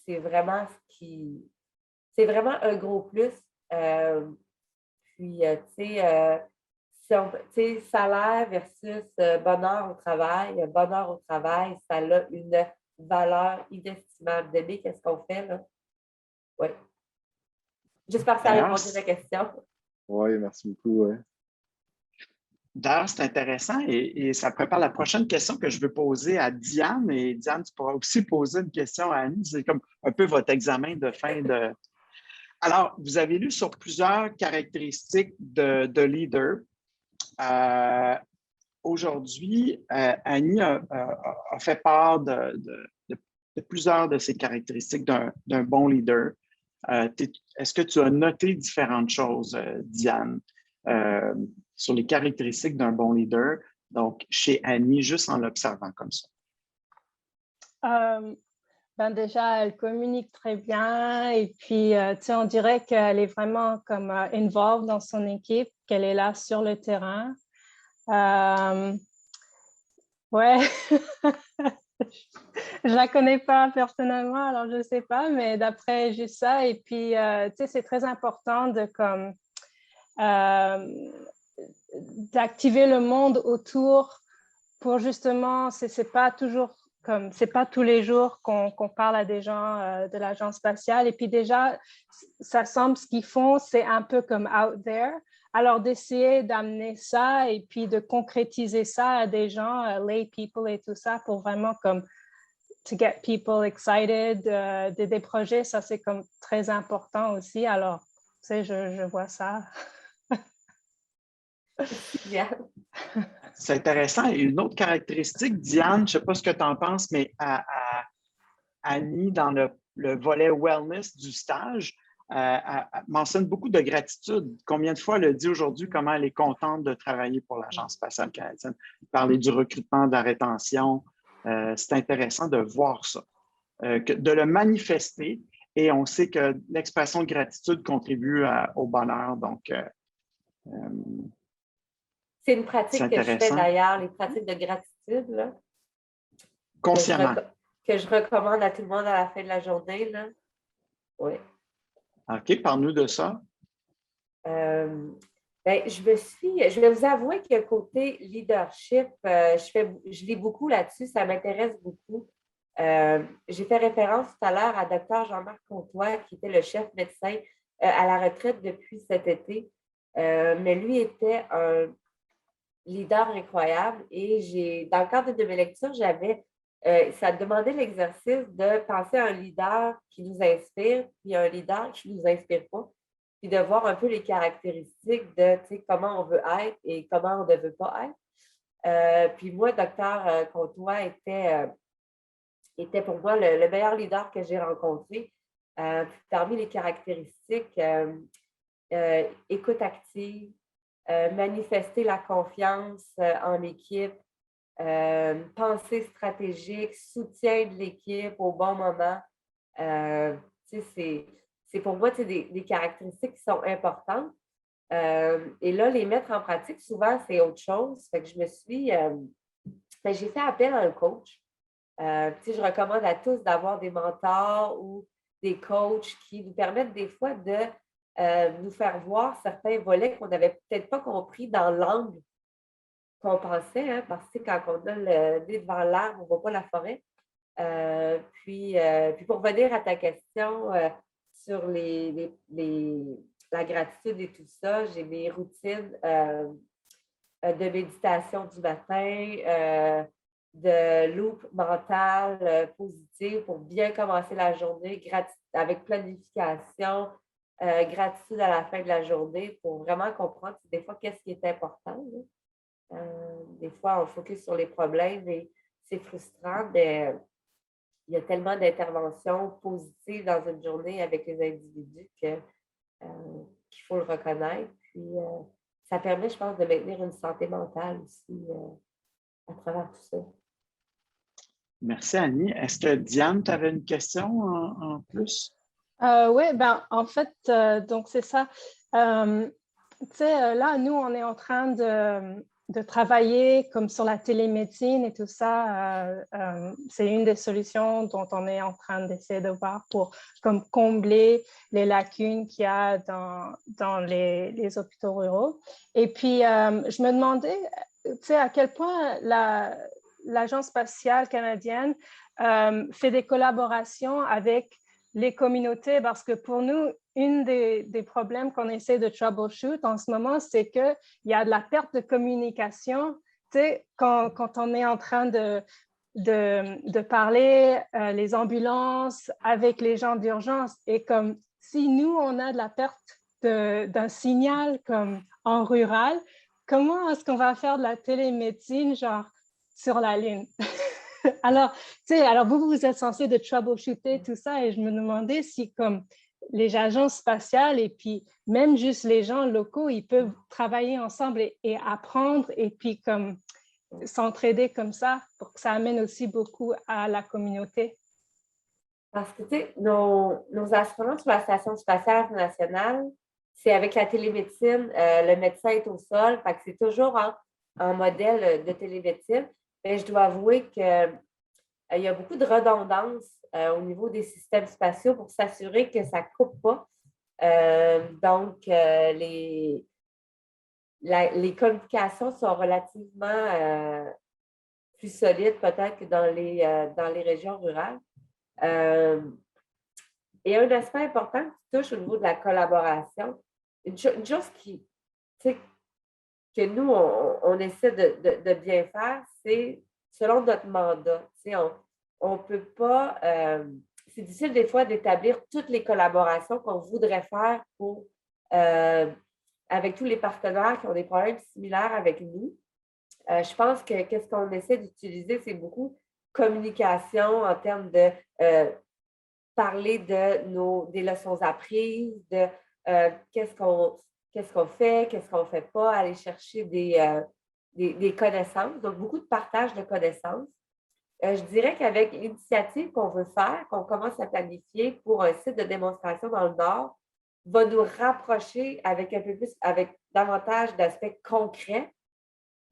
Speaker 2: C'est vraiment c'est vraiment un gros plus. Puis, salaire versus bonheur au travail, ça a une valeur inestimable. D'aimer qu'est-ce qu'on fait, là. Oui. J'espère que ça a répondu à la question.
Speaker 4: Oui, merci beaucoup. Ouais.
Speaker 1: D'ailleurs, c'est intéressant et ça prépare la prochaine question que je veux poser à Diane. Et Diane, tu pourras aussi poser une question à Annie. C'est comme un peu votre examen de fin de... Alors, vous avez lu sur plusieurs caractéristiques de leader. Aujourd'hui, Annie a fait part de plusieurs de ces caractéristiques d'un bon leader. Est-ce que tu as noté différentes choses, Diane, sur les caractéristiques d'un bon leader, donc chez Annie, juste en l'observant comme ça?
Speaker 5: Déjà, elle communique très bien et puis, on dirait qu'elle est vraiment comme involved dans son équipe, qu'elle est là sur le terrain. Ouais, je la connais pas personnellement, alors je sais pas, mais d'après juste ça, et puis, c'est très important de comme d'activer le monde autour pour justement, c'est pas toujours comme, c'est pas tous les jours qu'on parle à des gens de l'agence spatiale. Et puis déjà, ça semble ce qu'ils font, c'est un peu comme out there. Alors d'essayer d'amener ça et puis de concrétiser ça à des gens, lay people et tout ça, pour vraiment comme to get people excited des projets, ça c'est comme très important aussi. Alors, tu sais, je vois ça.
Speaker 1: C'est intéressant. Et une autre caractéristique, Diane, je ne sais pas ce que tu en penses, mais Annie, dans le volet wellness du stage, elle mentionne beaucoup de gratitude. Combien de fois elle a dit aujourd'hui comment elle est contente de travailler pour l'Agence spatiale canadienne? Parler du recrutement, de la rétention. C'est intéressant de voir ça, de le manifester. Et on sait que l'expression de gratitude contribue au bonheur. Donc,
Speaker 2: c'est une pratique que je fais d'ailleurs, les pratiques de gratitude. Là,
Speaker 1: consciemment.
Speaker 2: Que je recommande à tout le monde à la fin de la journée. Là. Oui.
Speaker 1: OK, parle-nous de ça.
Speaker 2: Je vais vous avouer que côté leadership, je lis beaucoup là-dessus, ça m'intéresse beaucoup. J'ai fait référence tout à l'heure à Dr. Jean-Marc Comtois, qui était le chef médecin à la retraite depuis cet été. Mais lui était un leader incroyable et dans le cadre de mes lectures, ça demandait l'exercice de penser à un leader qui nous inspire, puis un leader qui ne nous inspire pas, puis de voir un peu les caractéristiques de comment on veut être et comment on ne veut pas être. Puis moi, Dr. Comtois était pour moi le meilleur leader que j'ai rencontré. Parmi les caractéristiques, écoute active, manifester la confiance en équipe, pensée stratégique, soutien de l'équipe au bon moment. C'est pour moi des caractéristiques qui sont importantes. Et là, les mettre en pratique, souvent, c'est autre chose. Fait que j'ai fait appel à un coach. Je recommande à tous d'avoir des mentors ou des coachs qui nous permettent des fois de nous faire voir certains volets qu'on n'avait peut-être pas compris dans l'angle qu'on pensait, hein, parce que quand on a le nez devant l'arbre, on ne voit pas la forêt. Puis pour revenir à ta question sur la gratitude et tout ça, j'ai mes routines de méditation du matin, de loupe mentale positive pour bien commencer la journée avec planification, gratitude à la fin de la journée pour vraiment comprendre des fois qu'est-ce qui est important. Des fois, on focus sur les problèmes et c'est frustrant, mais il y a tellement d'interventions positives dans une journée avec les individus qu'il faut le reconnaître. Puis, ça permet, je pense, de maintenir une santé mentale aussi à travers tout ça.
Speaker 1: Merci, Annie. Est-ce que Diane, tu avais une question en plus?
Speaker 5: Oui, en fait, donc c'est ça. Là, nous, on est en train de travailler comme sur la télémédecine et tout ça. C'est une des solutions dont on est en train d'essayer de voir pour comme combler les lacunes qu'il y a dans les hôpitaux ruraux. Et puis, je me demandais, à quel point l'Agence spatiale canadienne fait des collaborations avec les communautés, parce que pour nous, une des problèmes qu'on essaie de troubleshoot en ce moment, c'est qu'il y a de la perte de communication. Quand on est en train de parler les ambulances avec les gens d'urgence, et comme si nous, on a de la perte d'un signal comme en rural, comment est-ce qu'on va faire de la télémédecine genre sur la Lune? Alors, vous êtes censé de troubleshooter tout ça et je me demandais si comme les agences spatiales et puis même juste les gens locaux, ils peuvent travailler ensemble et apprendre et puis comme s'entraider comme ça pour que ça amène aussi beaucoup à la communauté.
Speaker 2: Parce que, nos astronautes sur la Station spatiale internationale, c'est avec la télémédecine, le médecin est au sol, fait que c'est toujours en modèle de télémédecine. Mais je dois avouer qu'il y a beaucoup de redondance au niveau des systèmes spatiaux pour s'assurer que ça ne coupe pas. Donc, les les communications sont relativement plus solides peut-être que dans les régions rurales. Et un aspect important qui touche au niveau de la collaboration, une chose que nous, on essaie de bien faire, c'est selon notre mandat. On ne peut pas... c'est difficile des fois d'établir toutes les collaborations qu'on voudrait faire avec tous les partenaires qui ont des problèmes similaires avec nous. Je pense que qu'est-ce qu'on essaie d'utiliser, c'est beaucoup communication en termes de parler des leçons apprises, de qu'est-ce qu'on fait, qu'est-ce qu'on ne fait pas, aller chercher des connaissances, donc beaucoup de partage de connaissances. Je dirais qu'avec l'initiative qu'on veut faire, qu'on commence à planifier pour un site de démonstration dans le Nord, va nous rapprocher avec davantage d'aspects concrets,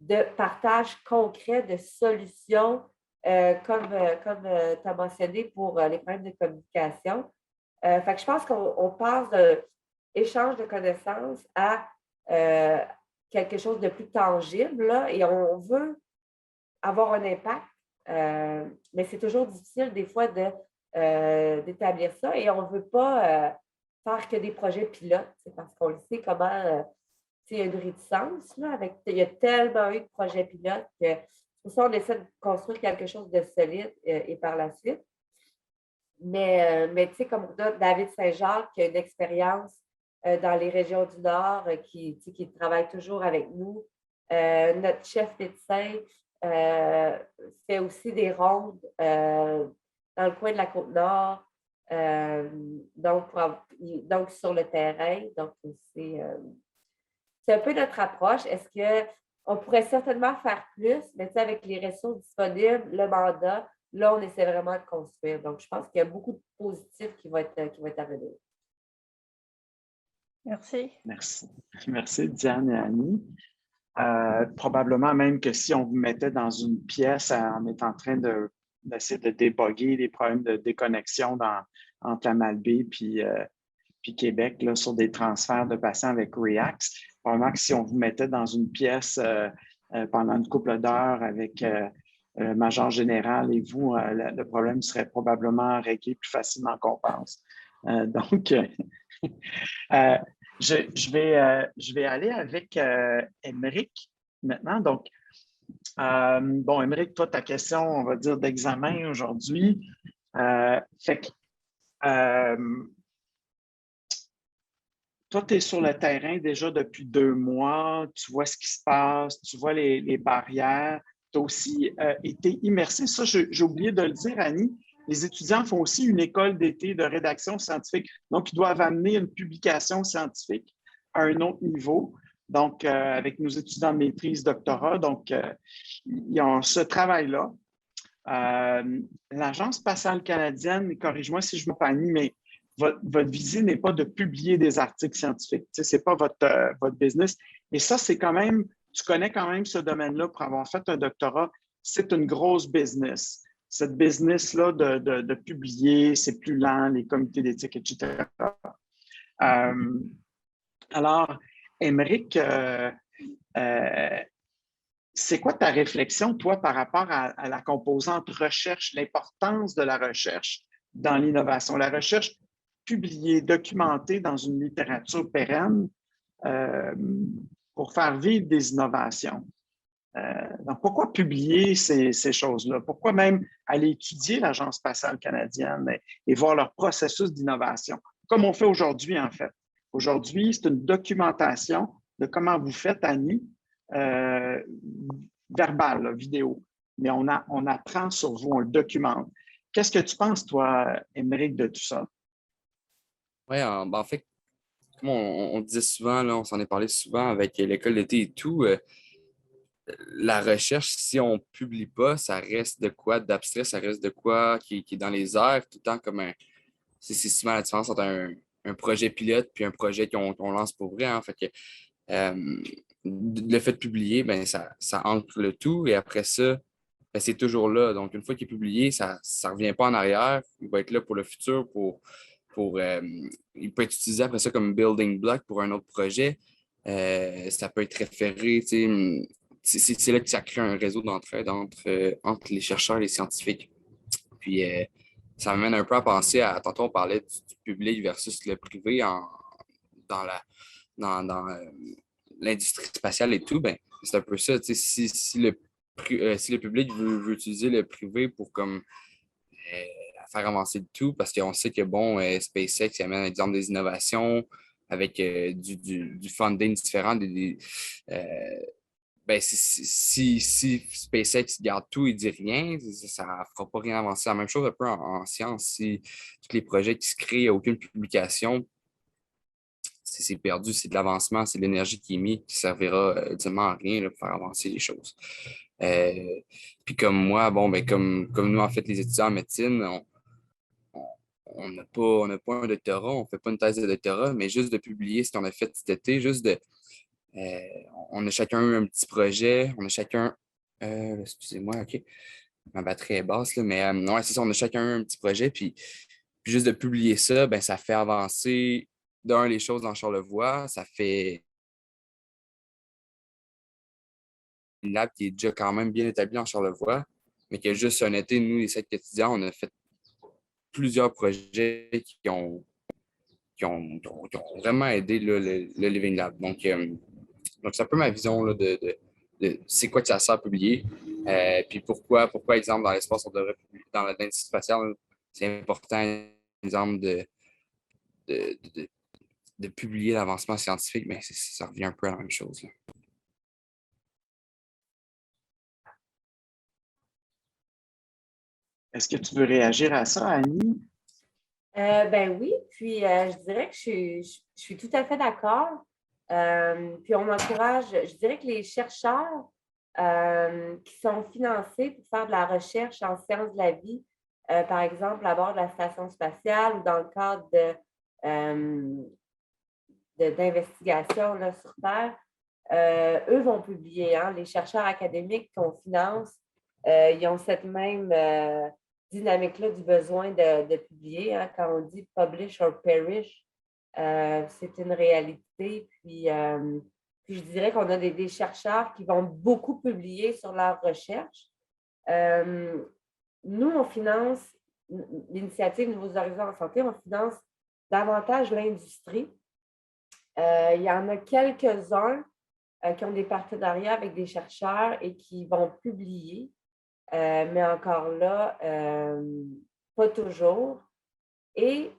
Speaker 2: de partage concret, de solutions, comme tu as mentionné pour les problèmes de communication. Fait que je pense qu'on passe d'un échange de connaissances à quelque chose de plus tangible, là, et on veut avoir un impact, mais c'est toujours difficile des fois d'établir ça et on ne veut pas faire que des projets pilotes, parce qu'on le sait comment il y a une réticence. Là, il y a tellement eu de projets pilotes que pour ça, on essaie de construire quelque chose de solide et par la suite. Mais tu sais, comme on a David Saint-Jacques, qui a une expérience dans les régions du Nord, qui travaille toujours avec nous. Notre chef médecin fait aussi des rondes dans le coin de la Côte-Nord, donc sur le terrain. Donc, c'est un peu notre approche. Est-ce qu'on pourrait certainement faire plus, mais avec les ressources disponibles, le mandat, là, on essaie vraiment de construire. Donc, je pense qu'il y a beaucoup de positifs qui vont être à venir.
Speaker 5: Merci.
Speaker 1: Merci, Diane et Annie. Probablement même que si on vous mettait dans une pièce, on est en train d'essayer de déboguer les problèmes de déconnexion entre la Malbaie puis Québec là, sur des transferts de patients avec React. Probablement que si on vous mettait dans une pièce pendant une couple d'heures avec le major général et vous, le problème serait probablement réglé plus facilement qu'on pense. Donc, je vais aller avec Émeric maintenant. Donc, bon, Émeric, toi, ta question, on va dire, d'examen aujourd'hui. Fait que, toi, tu es sur le terrain déjà depuis 2 mois, tu vois ce qui se passe, tu vois les barrières. Tu as aussi été immersé. Ça, j'ai oublié de le dire, Annie. Les étudiants font aussi une école d'été de rédaction scientifique. Donc, ils doivent amener une publication scientifique à un autre niveau. Donc, avec nos étudiants de maîtrise, doctorat. Donc, ils ont ce travail-là. L'Agence spatiale canadienne, corrige-moi si je me trompe, Annie, mais votre visée n'est pas de publier des articles scientifiques. Ce n'est pas votre business. Et ça, c'est quand même, tu connais quand même ce domaine-là pour avoir fait un doctorat. C'est une grosse business. Cette business-là de publier, c'est plus lent, les comités d'éthique, etc. Alors, Émeric, c'est quoi ta réflexion, toi, par rapport à la composante recherche, l'importance de la recherche dans l'innovation? La recherche publiée, documentée dans une littérature pérenne pour faire vivre des innovations. Donc, pourquoi publier ces choses-là? Pourquoi même aller étudier l'Agence spatiale canadienne et voir leur processus d'innovation? Comme on fait aujourd'hui, en fait. Aujourd'hui, c'est une documentation de comment vous faites, Annie, verbale, là, vidéo. Mais on apprend sur vous, on le documente. Qu'est-ce que tu penses, toi, Émeric, de tout ça?
Speaker 6: Oui, en fait, comme on disait souvent, là, on s'en est parlé souvent avec l'école d'été et tout, la recherche, si on ne publie pas, ça reste de quoi d'abstrait, ça reste de quoi qui est dans les airs, tout le temps comme c'est souvent la différence entre un projet pilote puis un projet qu'on lance pour vrai. Hein. Fait que, le fait de publier, ben, ça ancre le tout et après ça, ben, c'est toujours là. Donc, une fois qu'il est publié, ça ne revient pas en arrière. Il va être là pour le futur, il peut être utilisé après ça comme building block pour un autre projet. Ça peut être référé, tu sais, c'est là que ça crée un réseau d'entraide entre les chercheurs et les scientifiques. Puis, ça m'amène un peu à penser à, tantôt on parlait du public versus le privé dans dans l'industrie spatiale et tout, ben, c'est un peu ça. Si le public veut utiliser le privé pour comme euh, faire avancer le tout, parce qu'on sait que bon, SpaceX amène exemple des innovations avec du funding différent, ben, si SpaceX garde tout et dit rien, ça ne fera pas rien avancer. La même chose un peu en science. Si tous les projets qui se créent, il n'y a aucune publication, c'est perdu, c'est de l'avancement, c'est de l'énergie qui est mise, qui servira ultimement à rien là, pour faire avancer les choses. Euh, Puis comme moi, bon, ben, comme nous, en fait, les étudiants en médecine, on n'a pas un doctorat, on ne fait pas une thèse de doctorat, mais juste de publier ce qu'on a fait cet été, juste de. euh, on a chacun un petit projet, on a chacun. Excusez-moi, OK. Ma batterie est basse, là, mais ouais, c'est ça, on a chacun un petit projet, puis juste de publier ça, ben, ça fait avancer les choses dans Charlevoix, ça fait une lab qui est déjà quand même bien établie en Charlevoix, mais que juste un été, nous, les 7 étudiants, on a fait plusieurs projets qui ont vraiment aidé là, le Living Lab. Donc c'est un peu ma vision là, de c'est quoi que ça sert à publier. Puis pourquoi, exemple, dans l'espace, on devrait publier, dans l'industrie spatiale, c'est important, exemple, de, de, de publier l'avancement scientifique, mais ça revient un peu à la même chose, là.
Speaker 1: Est-ce que tu veux réagir à ça, Annie?
Speaker 2: Ben oui, puis je dirais que je suis tout à fait d'accord. Puis on encourage, je dirais que les chercheurs qui sont financés pour faire de la recherche en sciences de la vie, par exemple à bord de la station spatiale ou dans le cadre d'investigation là, sur Terre, eux vont publier. Hein. Les chercheurs académiques qu'on finance, ils ont cette même dynamique-là du besoin de publier. Hein. Quand on dit publish or perish, c'est une réalité. Puis je dirais qu'on a des chercheurs qui vont beaucoup publier sur leur recherche. Nous, on finance l'initiative Nouveaux Horizons en santé, on finance davantage l'industrie. Il y en a quelques-uns qui ont des partenariats avec des chercheurs et qui vont publier, mais encore là, pas toujours. Et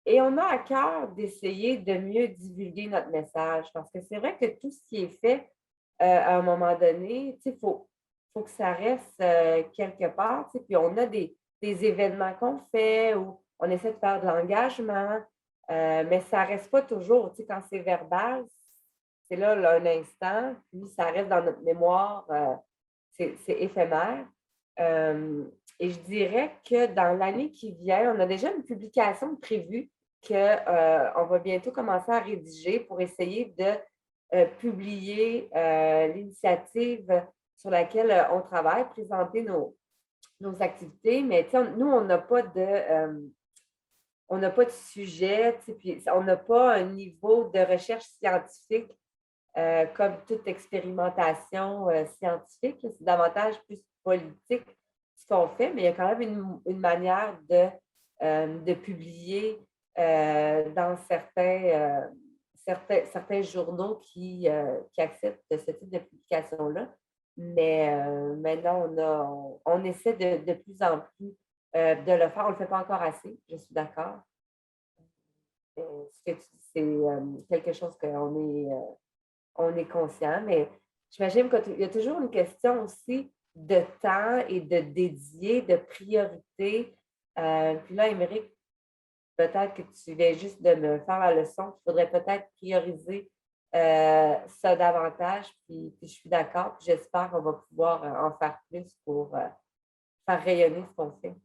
Speaker 2: on a à cœur d'essayer de mieux divulguer notre message parce que c'est vrai que tout ce qui est fait à un moment donné, il faut que ça reste quelque part. Puis on a des événements qu'on fait où on essaie de faire de l'engagement, mais ça ne reste pas toujours. Quand c'est verbal, c'est là un instant, puis ça reste dans notre mémoire, c'est éphémère. Et je dirais que dans l'année qui vient, on a déjà une publication prévue qu'on va bientôt commencer à rédiger pour essayer de publier l'initiative sur laquelle on travaille, présenter nos activités. Mais nous, on n'a pas de sujet, puis on n'a pas un niveau de recherche scientifique comme toute expérimentation scientifique. C'est davantage plus politique ce qu'on fait, mais il y a quand même une manière de publier dans certains journaux qui acceptent ce type de publication-là. Mais maintenant, on essaie de plus en plus de le faire. On ne le fait pas encore assez, je suis d'accord. Ce que tu dis, c'est quelque chose on est conscient, mais j'imagine qu'il y a toujours une question aussi de temps et de dédier, de priorité. Puis là, Émeric, peut-être que tu viens juste de me faire la leçon. Il faudrait peut-être prioriser ça davantage. Puis je suis d'accord. Puis j'espère qu'on va pouvoir en faire plus pour faire rayonner ce qu'on fait.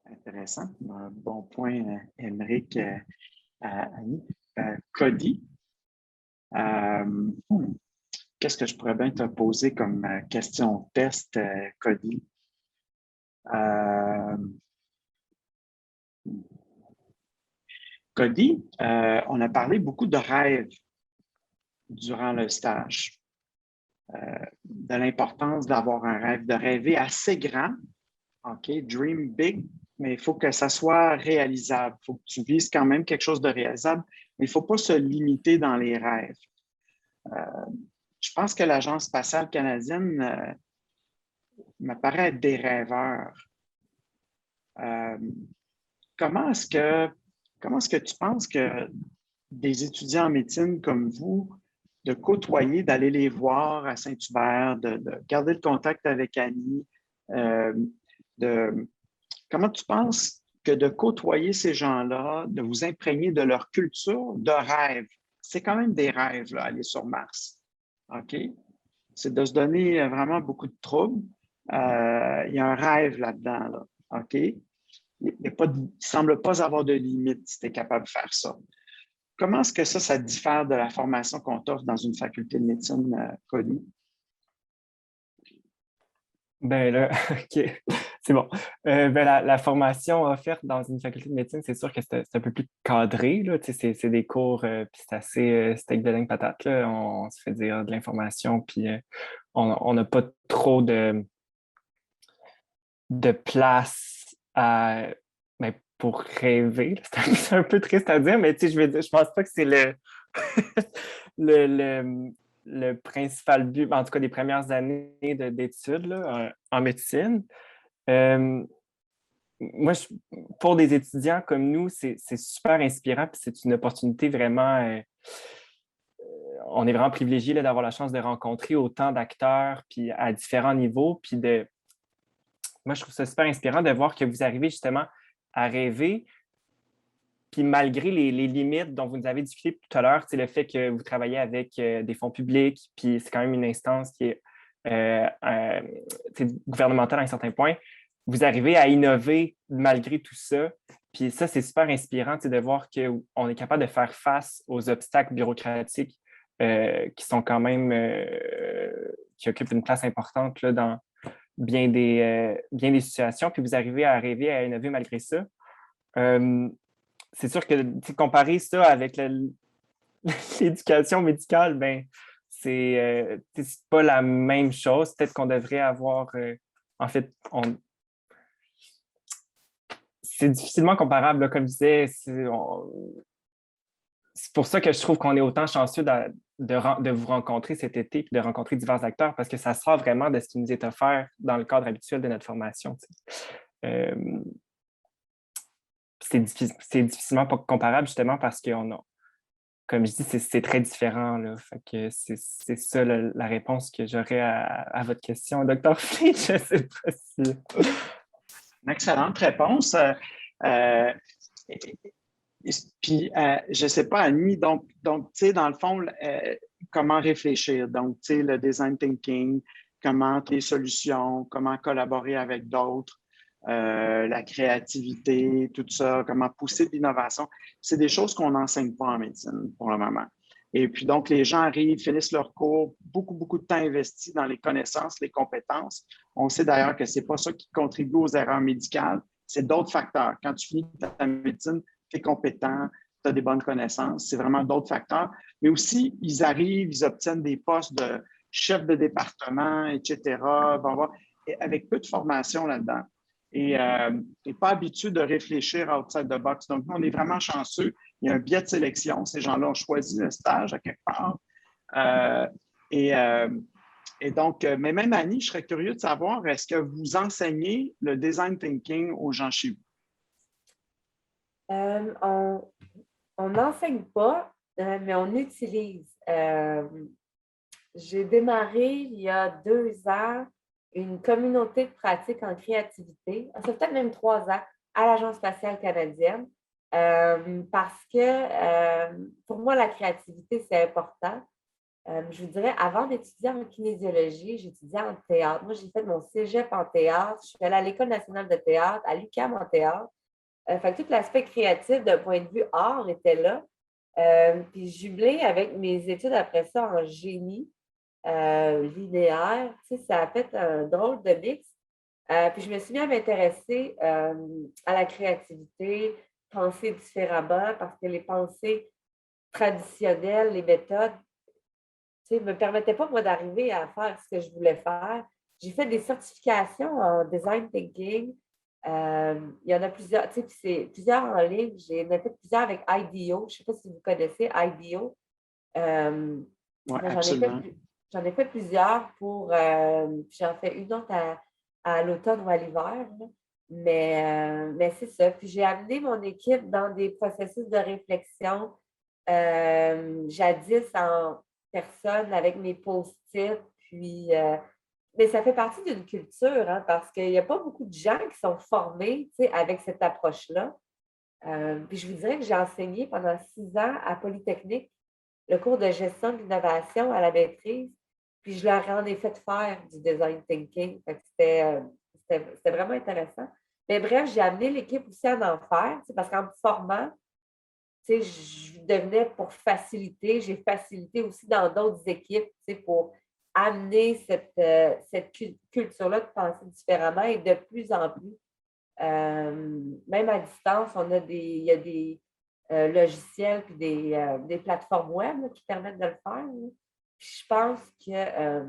Speaker 1: Intéressant. Un bon point, Émeric, Annie. Cody, qu'est-ce que je pourrais bien te poser comme question test, Cody? Cody, on a parlé beaucoup de rêves durant le stage, de l'importance d'avoir un rêve, de rêver assez grand. OK, dream big, mais il faut que ça soit réalisable. Il faut que tu vises quand même quelque chose de réalisable, mais il ne faut pas se limiter dans les rêves. Je pense que l'Agence spatiale canadienne me paraît être des rêveurs. Comment est-ce que tu penses que des étudiants en médecine comme vous, de côtoyer, d'aller les voir à Saint-Hubert, de garder le contact avec Annie, comment tu penses que de côtoyer ces gens-là, de vous imprégner de leur culture de rêve, c'est quand même des rêves, là, aller sur Mars. OK? C'est de se donner vraiment beaucoup de troubles. Il y a un rêve là-dedans, là. OK? Il ne semble pas avoir de limite si tu es capable de faire ça. Comment est-ce que ça diffère de la formation qu'on t'offre dans une faculté de médecine connue?
Speaker 7: Ben là, OK, c'est bon. La formation offerte dans une faculté de médecine, c'est sûr que c'est un peu plus cadré, là. Tu sais, c'est des cours, puis c'est assez steak de dingue patate, là. On se fait dire de l'information, puis on n'a pas trop de place pour rêver. C'est un peu triste à dire, mais tu sais, je pense pas que c'est le principal but, en tout cas des premières années d'études en médecine. Moi, pour des étudiants comme nous, c'est super inspirant, puis c'est une opportunité vraiment. On est vraiment privilégié d'avoir la chance de rencontrer autant d'acteurs, puis à différents niveaux, puis moi, je trouve ça super inspirant de voir que vous arrivez justement à rêver, puis malgré les limites dont vous nous avez discuté tout à l'heure, le fait que vous travaillez avec des fonds publics, puis c'est quand même une instance qui est gouvernementale à un certain point, vous arrivez à innover malgré tout ça. Puis ça, c'est super inspirant de voir qu'on est capable de faire face aux obstacles bureaucratiques qui sont quand même, qui occupent une place importante là, dans bien des situations, puis vous arrivez à rêver, à innover malgré ça. C'est sûr que comparer ça avec l'éducation médicale, ben c'est pas la même chose. Peut-être qu'on devrait avoir... en fait, c'est difficilement comparable, là, comme je disais. C'est pour ça que je trouve qu'on est autant chanceux de vous rencontrer cet été et de rencontrer divers acteurs parce que ça sort vraiment de ce qui nous est offert dans le cadre habituel de notre formation. C'est difficilement pas comparable justement parce que, comme je dis, c'est très différent. Là. Fait que c'est ça la réponse que j'aurais à votre question, Dr. Flynn. Je ne sais pas si...
Speaker 1: Une excellente réponse. Puis, je ne sais pas, Annie, donc tu sais, dans le fond, comment réfléchir? Donc, tu sais, le design thinking, comment les solutions, comment collaborer avec d'autres, la créativité, tout ça, comment pousser de l'innovation. C'est des choses qu'on n'enseigne pas en médecine pour le moment. Et puis, donc, les gens arrivent, finissent leur cours, beaucoup de temps investi dans les connaissances, les compétences. On sait d'ailleurs que ce n'est pas ça qui contribue aux erreurs médicales, c'est d'autres facteurs. Quand tu finis ta médecine, tu es compétent, tu as des bonnes connaissances, c'est vraiment d'autres facteurs. Mais aussi, ils arrivent, ils obtiennent des postes de chef de département, etc., avec peu de formation là-dedans. Et pas habitué de réfléchir outside the box. Donc, nous, on est vraiment chanceux. Il y a un biais de sélection. Ces gens-là ont choisi le stage à quelque part. Et donc, mais même Annie, je serais curieux de savoir, est-ce que vous enseignez le design thinking aux gens chez vous?
Speaker 2: On n'enseigne pas, mais on utilise. J'ai démarré il y a 2 ans une communauté de pratique en créativité, ça fait peut-être même 3 ans, à l'Agence spatiale canadienne, parce que pour moi, la créativité, c'est important. Je vous dirais, avant d'étudier en kinésiologie, j'étudiais en théâtre. Moi, j'ai fait mon cégep en théâtre. Je suis allée à l'École nationale de théâtre, à l'UQAM en théâtre. Fait que tout l'aspect créatif d'un point de vue art était là. Puis jumelé avec mes études après ça en génie linéaire, tu sais, ça a fait un drôle de mix. Puis je me suis mis à m'intéresser à la créativité, penser différemment parce que les pensées traditionnelles, les méthodes, ne me permettaient pas, moi, d'arriver à faire ce que je voulais faire. J'ai fait des certifications en design thinking. Il y en a plusieurs, puis c'est plusieurs en ligne. J'en ai fait plusieurs avec IDEO. Je ne sais pas si vous connaissez IDEO.
Speaker 1: Oui,
Speaker 2: J'en j'en ai fait plusieurs pour. J'en fais une autre à l'automne ou à l'hiver. Mais c'est ça. Puis j'ai amené mon équipe dans des processus de réflexion jadis en personne avec mes post-it. Puis, mais ça fait partie d'une culture, hein, parce qu'il n'y a pas beaucoup de gens qui sont formés avec cette approche-là. Puis je vous dirais que j'ai enseigné pendant 6 ans à Polytechnique le cours de gestion de l'innovation à la maîtrise, puis je leur en ai fait faire du design thinking. C'était vraiment intéressant. Mais bref, j'ai amené l'équipe aussi à en faire, parce qu'en me formant, je devenais pour faciliter. J'ai facilité aussi dans d'autres équipes pour amener cette culture-là de penser différemment et de plus en plus. Même à distance, il y a des logiciels et des plateformes web là, qui permettent de le faire. Là. Puis je pense que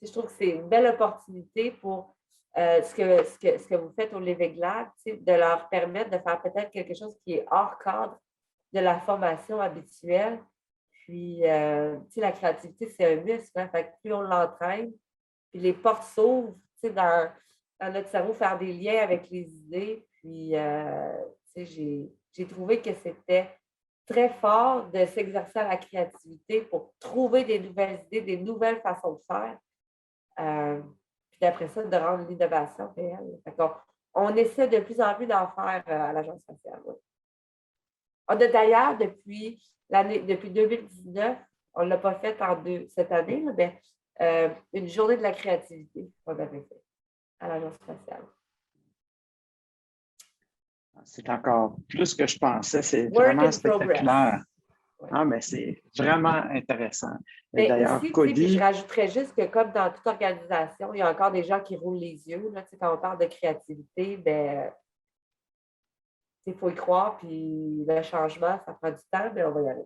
Speaker 2: je trouve que c'est une belle opportunité pour ce que vous faites au Living Lab, de leur permettre de faire peut-être quelque chose qui est hors cadre de la formation habituelle. Puis, la créativité, c'est un muscle. Hein? Fait que plus on l'entraîne, puis les portes s'ouvrent dans notre cerveau, faire des liens avec les idées. Puis, j'ai trouvé que c'était très fort de s'exercer à la créativité pour trouver des nouvelles idées, des nouvelles façons de faire. Puis d'après ça, de rendre l'innovation réelle. On essaie de plus en plus d'en faire à l'Agence spatiale. Oui. On a d'ailleurs, depuis 2019, on ne l'a pas fait cette année, mais une journée de la créativité qu'on avait fait à l'Agence spatiale.
Speaker 1: C'est encore plus que je pensais. C'est vraiment spectaculaire.
Speaker 2: Ouais.
Speaker 1: Ah, mais c'est vraiment intéressant.
Speaker 2: Mais
Speaker 1: d'ailleurs,
Speaker 2: aussi,
Speaker 1: Cody...
Speaker 2: je rajouterais juste que comme dans toute organisation, il y a encore des gens qui roulent les yeux. Là, quand on parle de créativité, il faut y croire, puis le changement, ça prend du temps, mais on va y aller.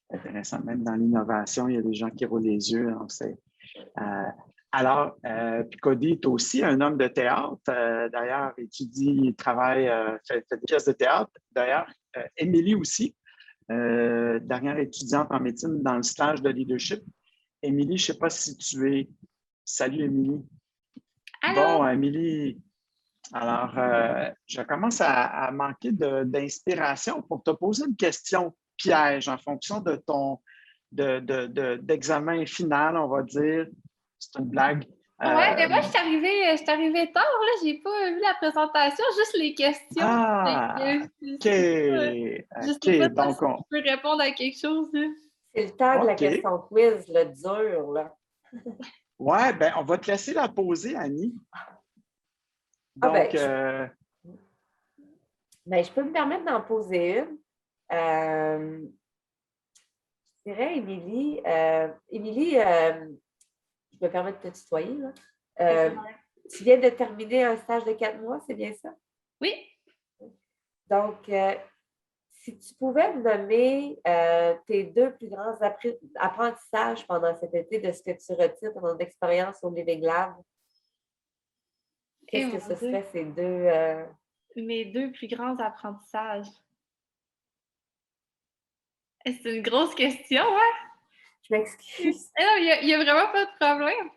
Speaker 1: Intéressant. Même dans l'innovation, il y a des gens qui roulent les yeux. On sait. Alors, Cody est aussi un homme de théâtre. D'ailleurs, étudie, travaille, fait des pièces de théâtre. D'ailleurs, Émilie aussi, dernière étudiante en médecine dans le stage de leadership. Émilie, je ne sais pas si tu es... Salut, Émilie.
Speaker 8: Allô?
Speaker 1: Bon, Émilie, alors, je commence à manquer d'inspiration pour te poser une question piège en fonction de ton d'examen final, on va dire. C'est une blague.
Speaker 8: Ouais, mais moi, je suis arrivée tard, là. J'ai pas vu la présentation, juste les questions.
Speaker 1: Ah, OK.
Speaker 8: Je sais pas
Speaker 1: Donc,
Speaker 8: si tu peux répondre à quelque chose. Là.
Speaker 2: C'est le temps de la question quiz, le dur, là.
Speaker 1: Ouais, ben on va te laisser la poser, Annie. Donc,
Speaker 2: je peux me permettre d'en poser une. Je dirais, Émilie, je me permets de te tutoyer. Là. Tu viens de terminer un stage de 4 mois, c'est bien ça?
Speaker 8: Oui.
Speaker 2: Donc, si tu pouvais me nommer tes 2 plus grands apprentissages pendant cet été de ce que tu retires pendant ton expérience au Living Lab, qu'est-ce que ce serait ces 2...
Speaker 8: Mes 2 plus grands apprentissages. C'est une grosse question, hein?
Speaker 2: Je m'excuse.
Speaker 8: Il n'y a vraiment pas de problème.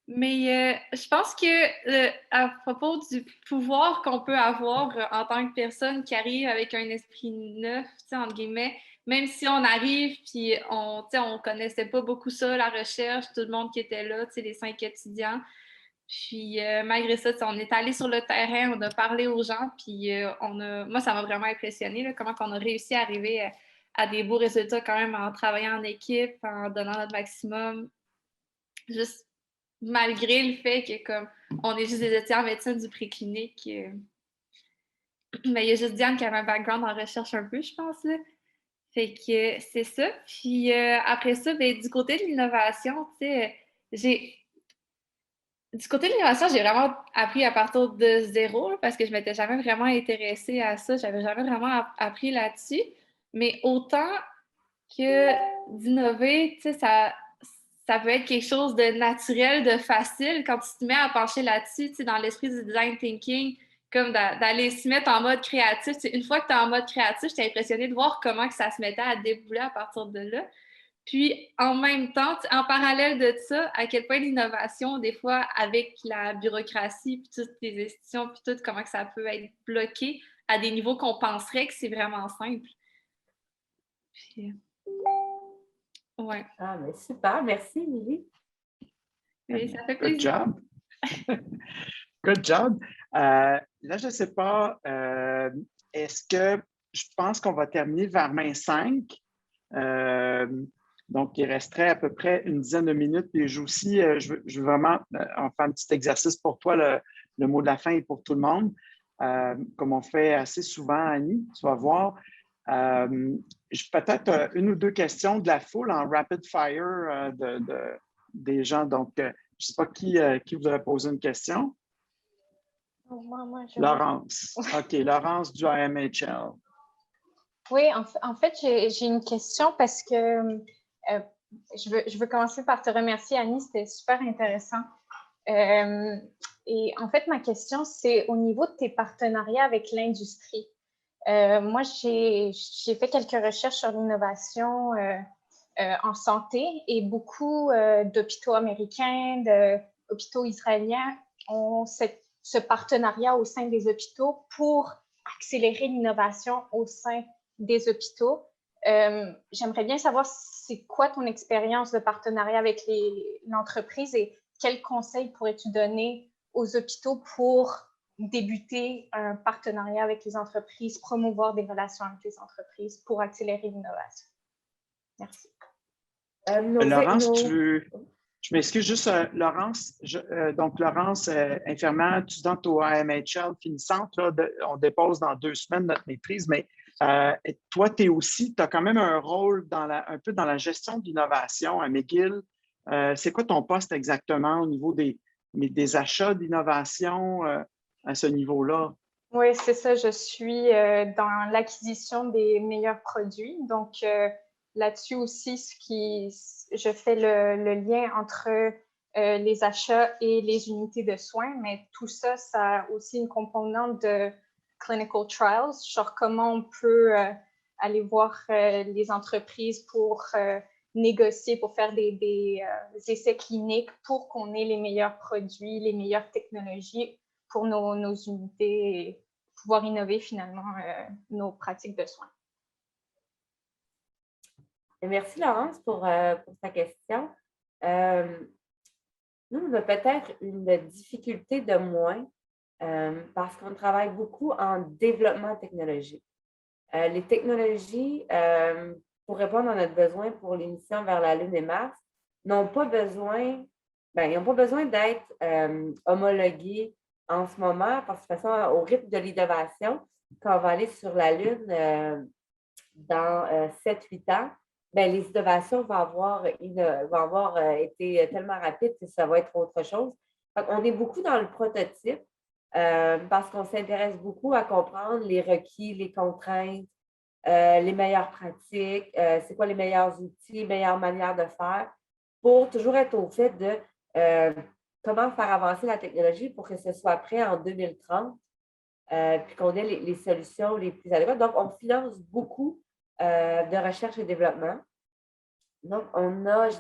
Speaker 8: Mais je pense que à propos du pouvoir qu'on peut avoir en tant que personne qui arrive avec un esprit neuf, entre guillemets, même si on arrive puis on connaissait pas beaucoup ça, la recherche, tout le monde qui était là, les 5 étudiants. Puis malgré ça, on est allé sur le terrain, on a parlé aux gens, puis moi, ça m'a vraiment impressionné, là, comment on a réussi à arriver à des beaux résultats quand même en travaillant en équipe, en donnant notre maximum. Juste malgré le fait que comme on est juste des étudiants en médecine du préclinique, mais il y a juste Diane qui avait un background en recherche un peu, je pense. Là. Fait que c'est ça. Puis après ça, du côté de l'innovation, j'ai Du côté de l'innovation, j'ai vraiment appris à partir de zéro là, parce que je ne m'étais jamais vraiment intéressée à ça. Je n'avais jamais vraiment appris là-dessus. Mais autant que d'innover, tu sais, ça peut être quelque chose de naturel, de facile quand tu te mets à pencher là-dessus, tu sais, dans l'esprit du design thinking, comme d'aller se mettre en mode créatif. Tu sais, une fois que tu es en mode créatif, j'étais impressionnée de voir comment que ça se mettait à débouler à partir de là. Puis, en même temps, en parallèle de ça, à quel point l'innovation, des fois, avec la bureaucratie, puis toutes les institutions, puis tout, comment que ça peut être bloqué à des niveaux qu'on penserait que c'est vraiment simple. Puis, ouais.
Speaker 2: Ah, mais super. Merci, Lily.
Speaker 8: Oui, ça fait
Speaker 1: Good
Speaker 8: plaisir.
Speaker 1: job. Good job. Là, je ne sais pas, est-ce que je pense qu'on va terminer vers main 5? Donc, il resterait à peu près une dizaine de minutes. Et je veux vraiment en faire un petit exercice pour toi. Le mot de la fin est pour tout le monde. Comme on fait assez souvent, Annie, tu vas voir. Peut-être une ou deux questions de la foule en rapid fire des gens. Donc, je ne sais pas qui voudrait poser une question. Laurence. OK, Laurence du AMHL.
Speaker 5: Oui, en fait, j'ai une question parce que je veux commencer par te remercier, Annie, c'était super intéressant. Et en fait, ma question, c'est au niveau de tes partenariats avec l'industrie. Moi, j'ai fait quelques recherches sur l'innovation en santé et beaucoup d'hôpitaux américains, d'hôpitaux israéliens ont ce partenariat au sein des hôpitaux pour accélérer l'innovation au sein des hôpitaux. J'aimerais bien savoir c'est quoi ton expérience de partenariat avec l'entreprise et quels conseils pourrais-tu donner aux hôpitaux pour débuter un partenariat avec les entreprises, promouvoir des relations avec les entreprises pour accélérer l'innovation. Merci.
Speaker 1: Laurence, je m'excuse juste, Laurence. Donc, Laurence, infirmière, étudiante au AMHL, finissante, là, on dépose dans 2 semaines notre maîtrise, mais toi, tu as quand même un rôle un peu dans la gestion de l'innovation à McGill. C'est quoi ton poste exactement au niveau des achats d'innovation à ce niveau-là?
Speaker 5: Oui, c'est ça. Je suis dans l'acquisition des meilleurs produits. Donc, là-dessus aussi, je fais le lien entre les achats et les unités de soins, mais tout ça, ça a aussi une composante de clinical trials, genre comment on peut aller voir les entreprises pour négocier, pour faire des essais cliniques pour qu'on ait les meilleurs produits, les meilleures technologies pour nos unités et pouvoir innover finalement nos pratiques de soins.
Speaker 2: Merci, Laurence, pour ta question. Nous, on a peut-être une difficulté de moins parce qu'on travaille beaucoup en développement technologique. Les technologies, pour répondre à notre besoin pour les missions vers la Lune et Mars, n'ont pas besoin d'être homologuées en ce moment, parce que de toute façon, au rythme de l'innovation, quand on va aller sur la Lune dans 7-8 ans, bien, les innovations vont avoir été tellement rapides que ça va être autre chose. Donc, on est beaucoup dans le prototype parce qu'on s'intéresse beaucoup à comprendre les requis, les contraintes, les meilleures pratiques, c'est quoi les meilleurs outils, les meilleures manières de faire pour toujours être au fait de comment faire avancer la technologie pour que ce soit prêt en 2030 puis qu'on ait les solutions les plus adéquates. Donc, on finance beaucoup de recherche et développement. Donc, on n'a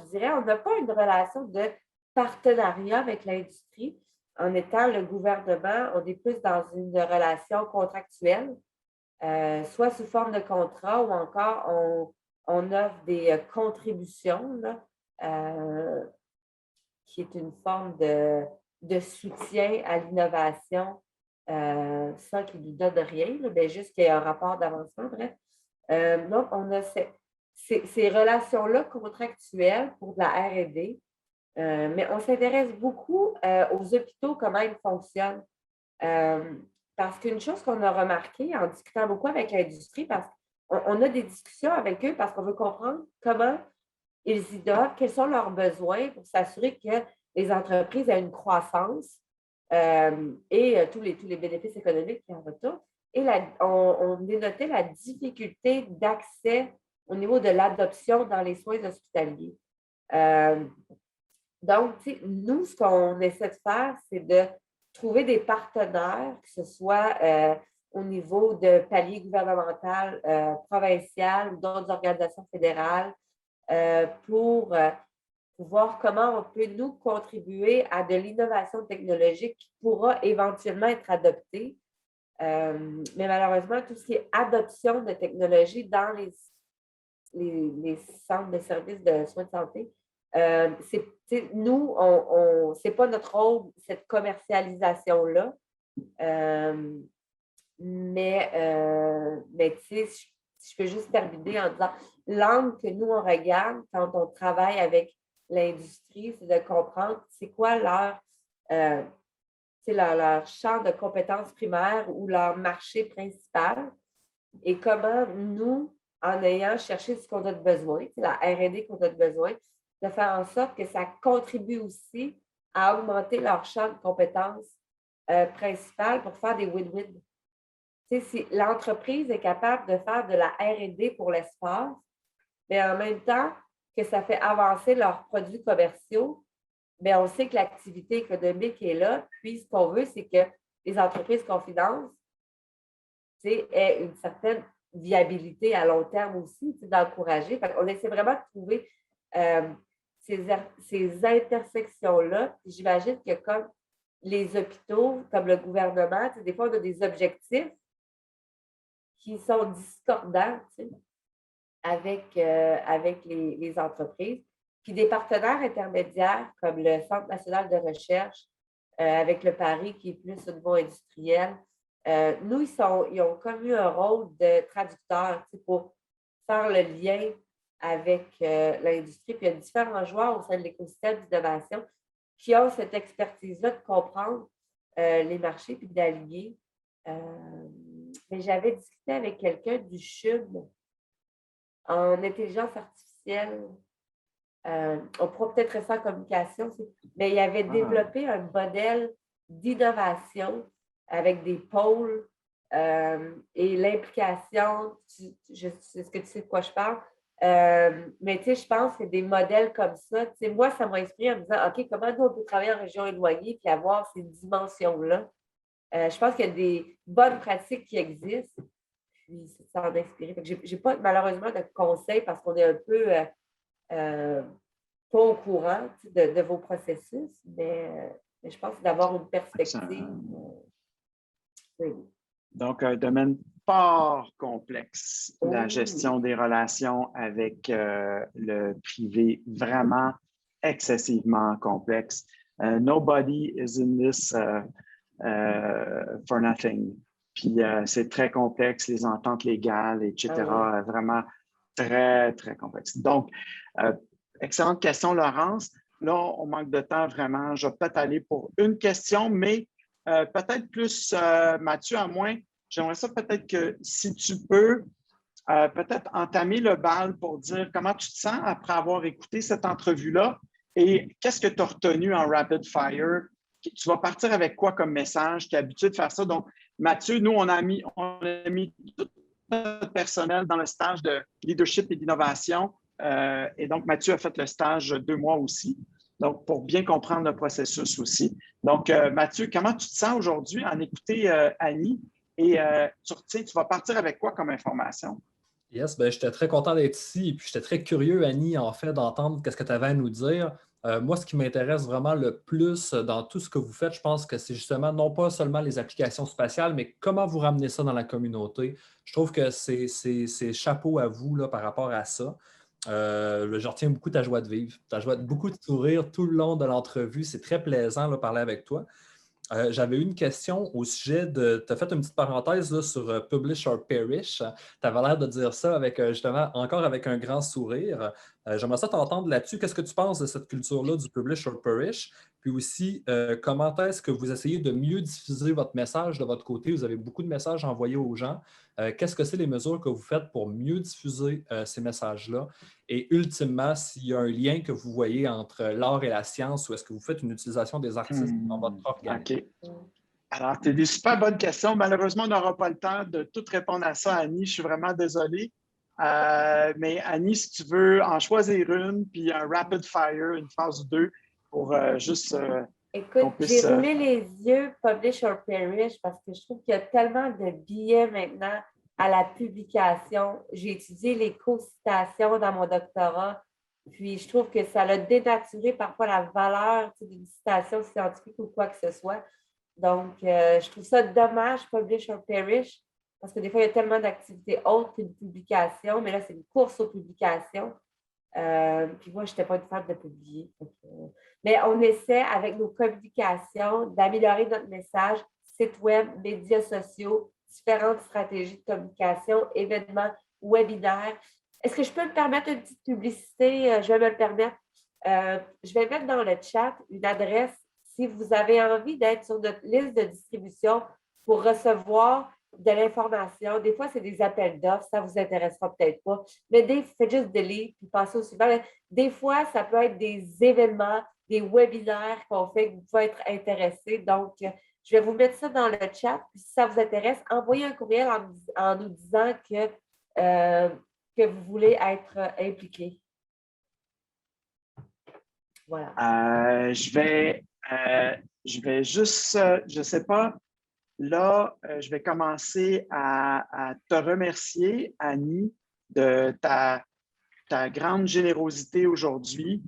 Speaker 2: pas une relation de partenariat avec l'industrie. En étant le gouvernement, on est plus dans une relation contractuelle, soit sous forme de contrat ou encore on offre des contributions, là, qui est une forme de soutien à l'innovation sans qu'il lui donne rien, mais juste qu'il y ait un rapport d'avancement, bref. Donc, on a ces relations-là contractuelles pour de la R&D, mais on s'intéresse beaucoup aux hôpitaux, comment ils fonctionnent. Parce qu'une chose qu'on a remarqué en discutant beaucoup avec l'industrie, parce qu'on a des discussions avec eux parce qu'on veut comprendre comment ils innovent, quels sont leurs besoins pour s'assurer que les entreprises aient une croissance tous les bénéfices économiques qui en retournent. Et on dénotait la difficulté d'accès au niveau de l'adoption dans les soins hospitaliers. Donc, nous, ce qu'on essaie de faire, c'est de trouver des partenaires, que ce soit au niveau de palier gouvernemental, provincial ou d'autres organisations fédérales, pour voir comment on peut nous contribuer à de l'innovation technologique qui pourra éventuellement être adoptée. Mais malheureusement, tout ce qui est adoption de technologie dans les centres de services de soins de santé, nous, c'est pas notre rôle, cette commercialisation-là. Mais je peux juste terminer en disant, l'angle que nous, on regarde quand on travaille avec l'industrie, c'est de comprendre c'est quoi leur champ de compétences primaires ou leur marché principal et comment nous, en ayant cherché ce qu'on a de besoin, la R&D qu'on a de besoin, de faire en sorte que ça contribue aussi à augmenter leur champ de compétences principales pour faire des win-win. Si l'entreprise est capable de faire de la R&D pour l'espace, mais en même temps que ça fait avancer leurs produits commerciaux, bien, on sait que l'activité économique est là. Puis, ce qu'on veut, c'est que les entreprises qu'on finance aient une certaine viabilité à long terme aussi, d'encourager. On essaie vraiment de trouver ces intersections-là. J'imagine que comme les hôpitaux, comme le gouvernement, des fois, on a des objectifs qui sont discordants avec les entreprises. Puis des partenaires intermédiaires comme le Centre national de recherche avec le Paris qui est plus au niveau industriel. Nous, ils ont comme eu un rôle de traducteur pour faire le lien avec l'industrie. Puis il y a différents joueurs au sein de l'écosystème d'innovation qui ont cette expertise-là de comprendre les marchés puis d'aligner. Mais j'avais discuté avec quelqu'un du CHUM en intelligence artificielle. On pourra peut-être rester en communication, mais il avait développé un modèle d'innovation avec des pôles et l'implication, est-ce que tu sais de quoi je parle? Mais je pense que des modèles comme ça, moi, ça m'a inspiré en me disant, OK, comment nous, on peut travailler en région éloignée et avoir ces dimensions-là? Je pense qu'il y a des bonnes pratiques qui existent, puis ça en a inspiré. Je n'ai pas malheureusement de conseils parce qu'on est un peu pas au courant de vos processus, mais je pense d'avoir une perspective. Oui.
Speaker 1: Donc, un domaine fort complexe, la gestion des relations avec le privé, vraiment excessivement complexe. Nobody is in this for nothing. Puis, c'est très complexe, les ententes légales, etc. Vraiment très, très complexe. Donc, excellente question, Laurence. Là, on manque de temps vraiment. Je vais peut-être aller pour une question, mais peut-être plus, Mathieu, à moins, j'aimerais ça peut-être que si tu peux peut-être entamer le bal pour dire comment tu te sens après avoir écouté cette entrevue-là et qu'est-ce que tu as retenu en Rapid Fire? Tu vas partir avec quoi comme message? Tu es habitué de faire ça. Donc, Mathieu, nous, on a mis tout notre personnel dans le stage de leadership et d'innovation. Et donc, Mathieu a fait le stage 2 mois aussi. Donc, pour bien comprendre le processus aussi. Donc, Mathieu, comment tu te sens aujourd'hui en écouter Annie? Et tu vas partir avec quoi comme information?
Speaker 9: Yes, ben, j'étais très content d'être ici et puis j'étais très curieux, Annie, en fait, d'entendre ce que tu avais à nous dire. Moi, ce qui m'intéresse vraiment le plus dans tout ce que vous faites, je pense que c'est justement non pas seulement les applications spatiales, mais comment vous ramenez ça dans la communauté. Je trouve que c'est chapeau à vous là, par rapport à ça. Je retiens beaucoup ta joie de vivre, ta joie de beaucoup de sourire tout le long de l'entrevue. C'est très plaisant de parler avec toi. J'avais une question au sujet de. Tu as fait une petite parenthèse là, sur Publish or Perish. Tu avais l'air de dire ça avec justement encore avec un grand sourire. J'aimerais ça t'entendre là-dessus. Qu'est-ce que tu penses de cette culture-là du publish or perish? Puis aussi, comment est-ce que vous essayez de mieux diffuser votre message de votre côté? Vous avez beaucoup de messages envoyés aux gens. Qu'est-ce que c'est les mesures que vous faites pour mieux diffuser ces messages-là? Et ultimement, s'il y a un lien que vous voyez entre l'art et la science, ou est-ce que vous faites une utilisation des artistes dans votre organisme?
Speaker 1: OK. Alors, c'est des super bonnes questions. Malheureusement, on n'aura pas le temps de tout répondre à ça, Annie. Je suis vraiment désolé. Mais Annie, si tu veux en choisir une, puis un rapid fire, une phase ou deux, pour juste
Speaker 2: Écoute,
Speaker 1: puisse,
Speaker 2: j'ai roulé les yeux publish or perish parce que je trouve qu'il y a tellement de billets maintenant à la publication. J'ai étudié les co-citations dans mon doctorat, puis je trouve que ça a dénaturé parfois la valeur d'une citation scientifique ou quoi que ce soit. Donc, je trouve ça dommage, publish or perish, parce que des fois, il y a tellement d'activités autres qu'une publication, mais là, c'est une course aux publications. Puis moi, je n'étais pas une fan de publier. Mais on essaie, avec nos communications, d'améliorer notre message, site web, médias sociaux, différentes stratégies de communication, événements, webinaires. Est-ce que je peux me permettre une petite publicité? Je vais me le permettre. Je vais mettre dans le chat une adresse si vous avez envie d'être sur notre liste de distribution pour recevoir de l'information. Des fois, c'est des appels d'offres, ça ne vous intéressera peut-être pas. Mais faites juste delete puis passez au suivant. Des fois, ça peut être des événements, des webinaires qu'on fait que vous pouvez être intéressé. Donc, je vais vous mettre ça dans le chat. Puis si ça vous intéresse, envoyez un courriel en nous disant que vous voulez être impliqué. Voilà.
Speaker 1: je vais juste, je ne sais pas, là, je vais commencer à te remercier, Annie, de ta grande générosité aujourd'hui.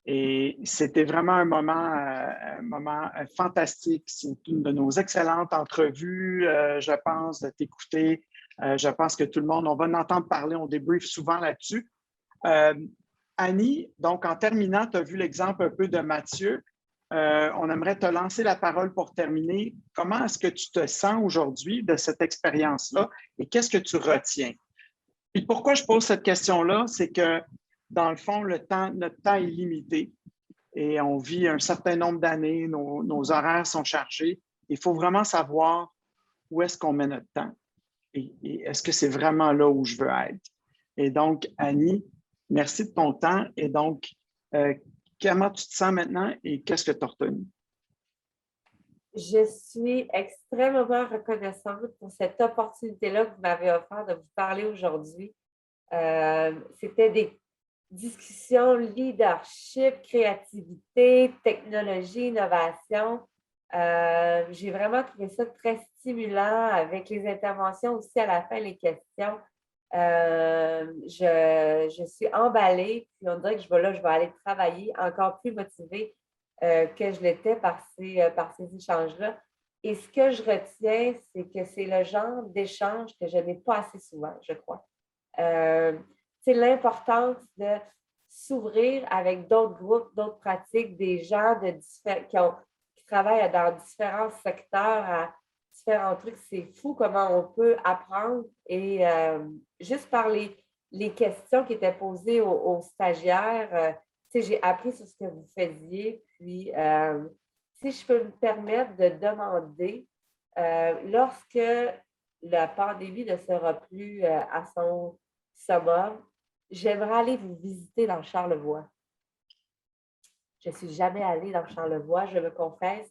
Speaker 1: Et c'était vraiment un moment fantastique. C'est une de nos excellentes entrevues, je pense, de t'écouter. Je pense que tout le monde, on va en entendre parler, on débriefe souvent là-dessus. Annie, donc en terminant, tu as vu l'exemple un peu de Mathieu. On aimerait te lancer la parole pour terminer. Comment est-ce que tu te sens aujourd'hui de cette expérience-là et qu'est-ce que tu retiens? Et pourquoi je pose cette question-là, c'est que dans le fond, notre temps est limité et on vit un certain nombre d'années, nos horaires sont chargés. Il faut vraiment savoir où est-ce qu'on met notre temps et est-ce que c'est vraiment là où je veux être. Et donc, Annie, merci de ton temps. Et donc, comment tu te sens maintenant et qu'est-ce que tu as retenu?
Speaker 2: Je suis extrêmement reconnaissante pour cette opportunité-là que vous m'avez offert de vous parler aujourd'hui. C'était des discussions leadership, créativité, technologie, innovation. J'ai vraiment trouvé ça très stimulant avec les interventions aussi à la fin, les questions. Je suis emballée, puis on dirait que je vais aller travailler encore plus motivée que je l'étais par ces échanges-là. Et ce que je retiens, c'est que c'est le genre d'échange que je n'ai pas assez souvent, je crois. C'est l'importance de s'ouvrir avec d'autres groupes, d'autres pratiques, des gens qui travaillent dans différents secteurs à différents trucs. C'est fou comment on peut apprendre et juste par les questions qui étaient posées aux stagiaires, j'ai appris sur ce que vous faisiez. Puis, si je peux me permettre de demander, lorsque la pandémie ne sera plus à son summum, j'aimerais aller vous visiter dans Charlevoix. Je ne suis jamais allée dans Charlevoix, je me confesse,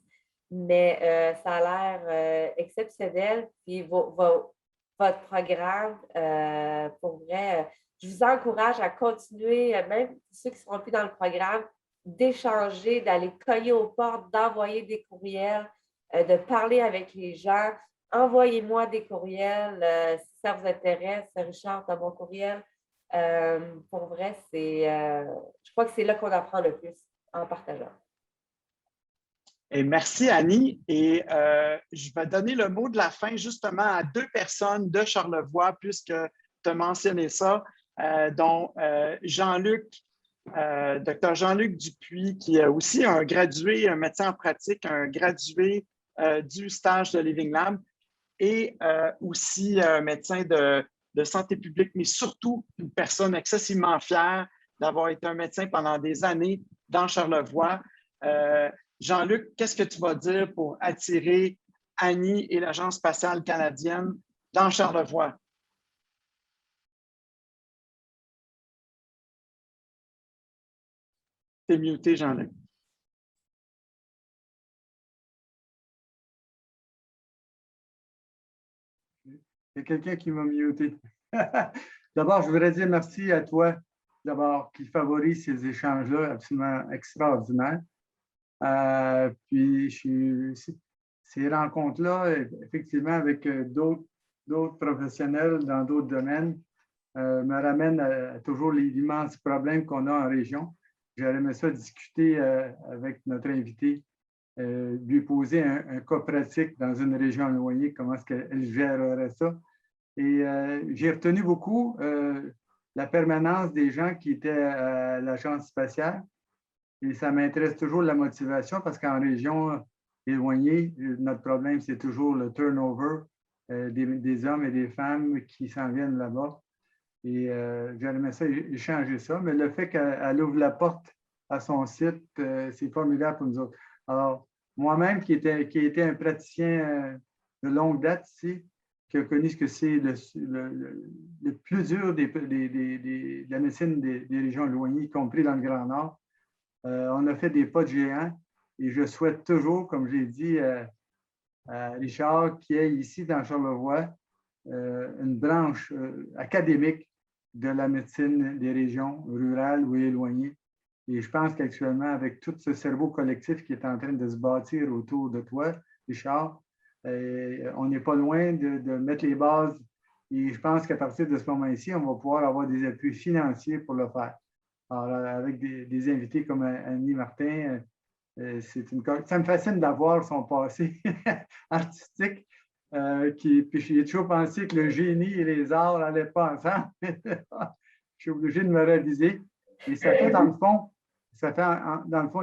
Speaker 2: mais ça a l'air exceptionnel. Puis votre programme, pour vrai, je vous encourage à continuer, même ceux qui ne seront plus dans le programme, d'échanger, d'aller cogner aux portes, d'envoyer des courriels, de parler avec les gens. Envoyez-moi des courriels si ça vous intéresse. Richard, tu as mon courriel. Pour vrai, je crois que c'est là qu'on apprend le plus en partageant.
Speaker 1: Et merci, Annie. Et je vais donner le mot de la fin justement à deux personnes de Charlevoix, puisque tu as mentionné ça, dont Jean-Luc, Dr. Jean-Luc Dupuis, qui est aussi un gradué, un médecin en pratique, un gradué du stage de Living Lab et aussi un médecin de santé publique, mais surtout une personne excessivement fière d'avoir été un médecin pendant des années dans Charlevoix. Jean-Luc, qu'est-ce que tu vas dire pour attirer Annie et l'Agence spatiale canadienne dans Charlevoix? T'es muté, Jean-Luc.
Speaker 10: Il y a quelqu'un qui m'a muté. D'abord, je voudrais dire merci à toi, d'abord, qui favorise ces échanges-là absolument extraordinaires. Puis, ces rencontres-là, effectivement, avec d'autres professionnels dans d'autres domaines, me ramènent à toujours l'immense problème qu'on a en région. J'aurais aimé ça discuter avec notre invité, lui poser un cas pratique dans une région éloignée, comment est-ce qu'elle gérerait ça. Et j'ai retenu beaucoup la permanence des gens qui étaient à l'Agence spatiale. Et ça m'intéresse toujours la motivation parce qu'en région éloignée, notre problème, c'est toujours le turnover des hommes et des femmes qui s'en viennent là-bas. Et j'aimerais ça échanger ça, mais le fait qu'elle ouvre la porte à son site, c'est formidable pour nous autres. Alors, moi-même, qui était un praticien de longue date ici, qui a connu ce que c'est le plus dur de la médecine des régions éloignées, y compris dans le Grand Nord, on a fait des pas de géants et je souhaite toujours, comme j'ai dit à Richard, qu'il y ait ici dans Charlevoix une branche académique de la médecine des régions rurales ou éloignées. Et je pense qu'actuellement, avec tout ce cerveau collectif qui est en train de se bâtir autour de toi, Richard, on n'est pas loin de mettre les bases. Et je pense qu'à partir de ce moment-ci, on va pouvoir avoir des appuis financiers pour le faire. Alors, avec des invités comme Annie Martin, ça me fascine d'avoir son passé artistique. Puis j'ai toujours pensé que le génie et les arts n'allaient pas ensemble. Je suis obligé de me réviser. Et ça fait dans le fond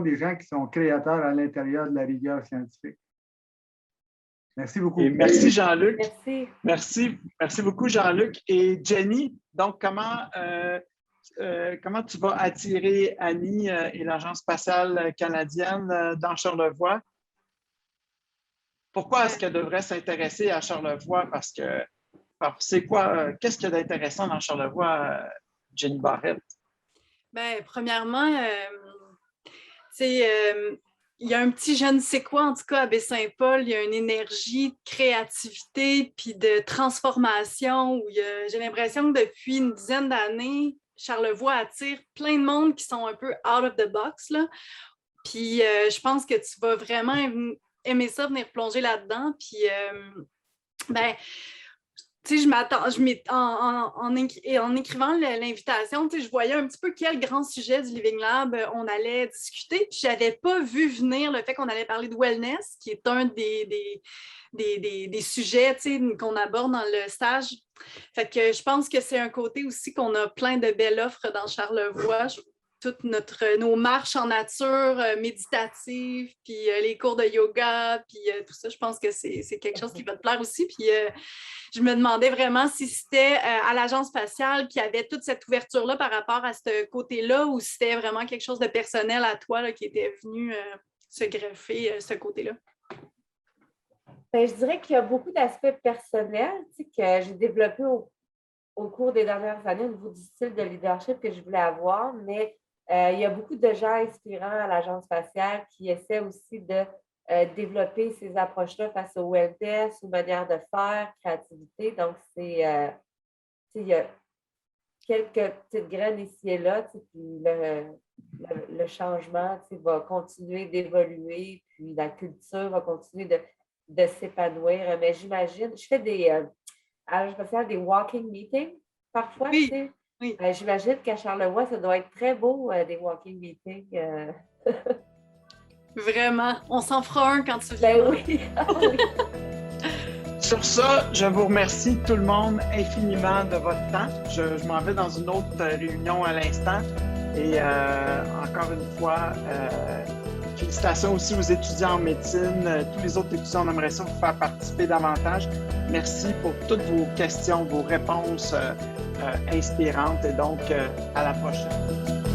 Speaker 10: des gens qui sont créateurs à l'intérieur de la rigueur scientifique. Merci beaucoup.
Speaker 1: Et merci Jean-Luc.
Speaker 2: Merci.
Speaker 1: Merci beaucoup Jean-Luc. Et Jenny, donc comment tu vas attirer Annie et l'Agence spatiale canadienne dans Charlevoix? Pourquoi est-ce qu'elle devrait s'intéresser à Charlevoix? Parce que c'est quoi, qu'est-ce qu'il y a d'intéressant dans Charlevoix, Jenny Barrette?
Speaker 11: Bien, premièrement, il y a un petit je ne sais quoi, en tout cas, à Baie-Saint-Paul. Il y a une énergie de créativité puis de transformation où j'ai l'impression que depuis une dizaine d'années, Charlevoix attire plein de monde qui sont un peu out of the box, là. Puis je pense que tu vas vraiment aimer ça, venir plonger là-dedans. Puis, tu sais, en écrivant l'invitation, tu sais, je voyais un petit peu quel grand sujet du Living Lab on allait discuter. Puis, je n'avais pas vu venir le fait qu'on allait parler de wellness, qui est un des sujets, tu sais, qu'on aborde dans le stage. Fait que je pense que c'est un côté aussi qu'on a plein de belles offres dans Charlevoix. Toutes nos marches en nature méditatives, puis les cours de yoga, puis tout ça, je pense que c'est quelque chose qui va te plaire aussi. Puis je me demandais vraiment si c'était à l'Agence spatiale qui avait toute cette ouverture-là par rapport à ce côté-là ou si c'était vraiment quelque chose de personnel à toi là, qui était venu se greffer ce côté-là.
Speaker 2: Bien, je dirais qu'il y a beaucoup d'aspects personnels que j'ai développés au cours des dernières années au niveau du style de leadership que je voulais avoir, mais il y a beaucoup de gens inspirants à l'Agence spatiale qui essaient aussi de développer ces approches-là face au wellness, aux manières de faire, créativité. Donc, il y a quelques petites graines ici et là, puis le changement va continuer d'évoluer, puis la culture va continuer de s'épanouir. Mais j'imagine, je fais à l'Agence spatiale des walking meetings parfois,
Speaker 11: oui.
Speaker 2: Tu sais.
Speaker 11: Oui.
Speaker 2: J'imagine qu'à Charlevoix, ça doit être très beau, des walking meetings.
Speaker 11: Vraiment. On s'en fera un quand tu viens.
Speaker 2: Ben oui.
Speaker 1: Sur ça, je vous remercie tout le monde infiniment de votre temps. Je m'en vais dans une autre réunion à l'instant. Et encore une fois, Félicitations aussi aux étudiants en médecine. Tous les autres étudiants, on aimerait ça vous faire participer davantage. Merci pour toutes vos questions, vos réponses inspirantes et donc à la prochaine.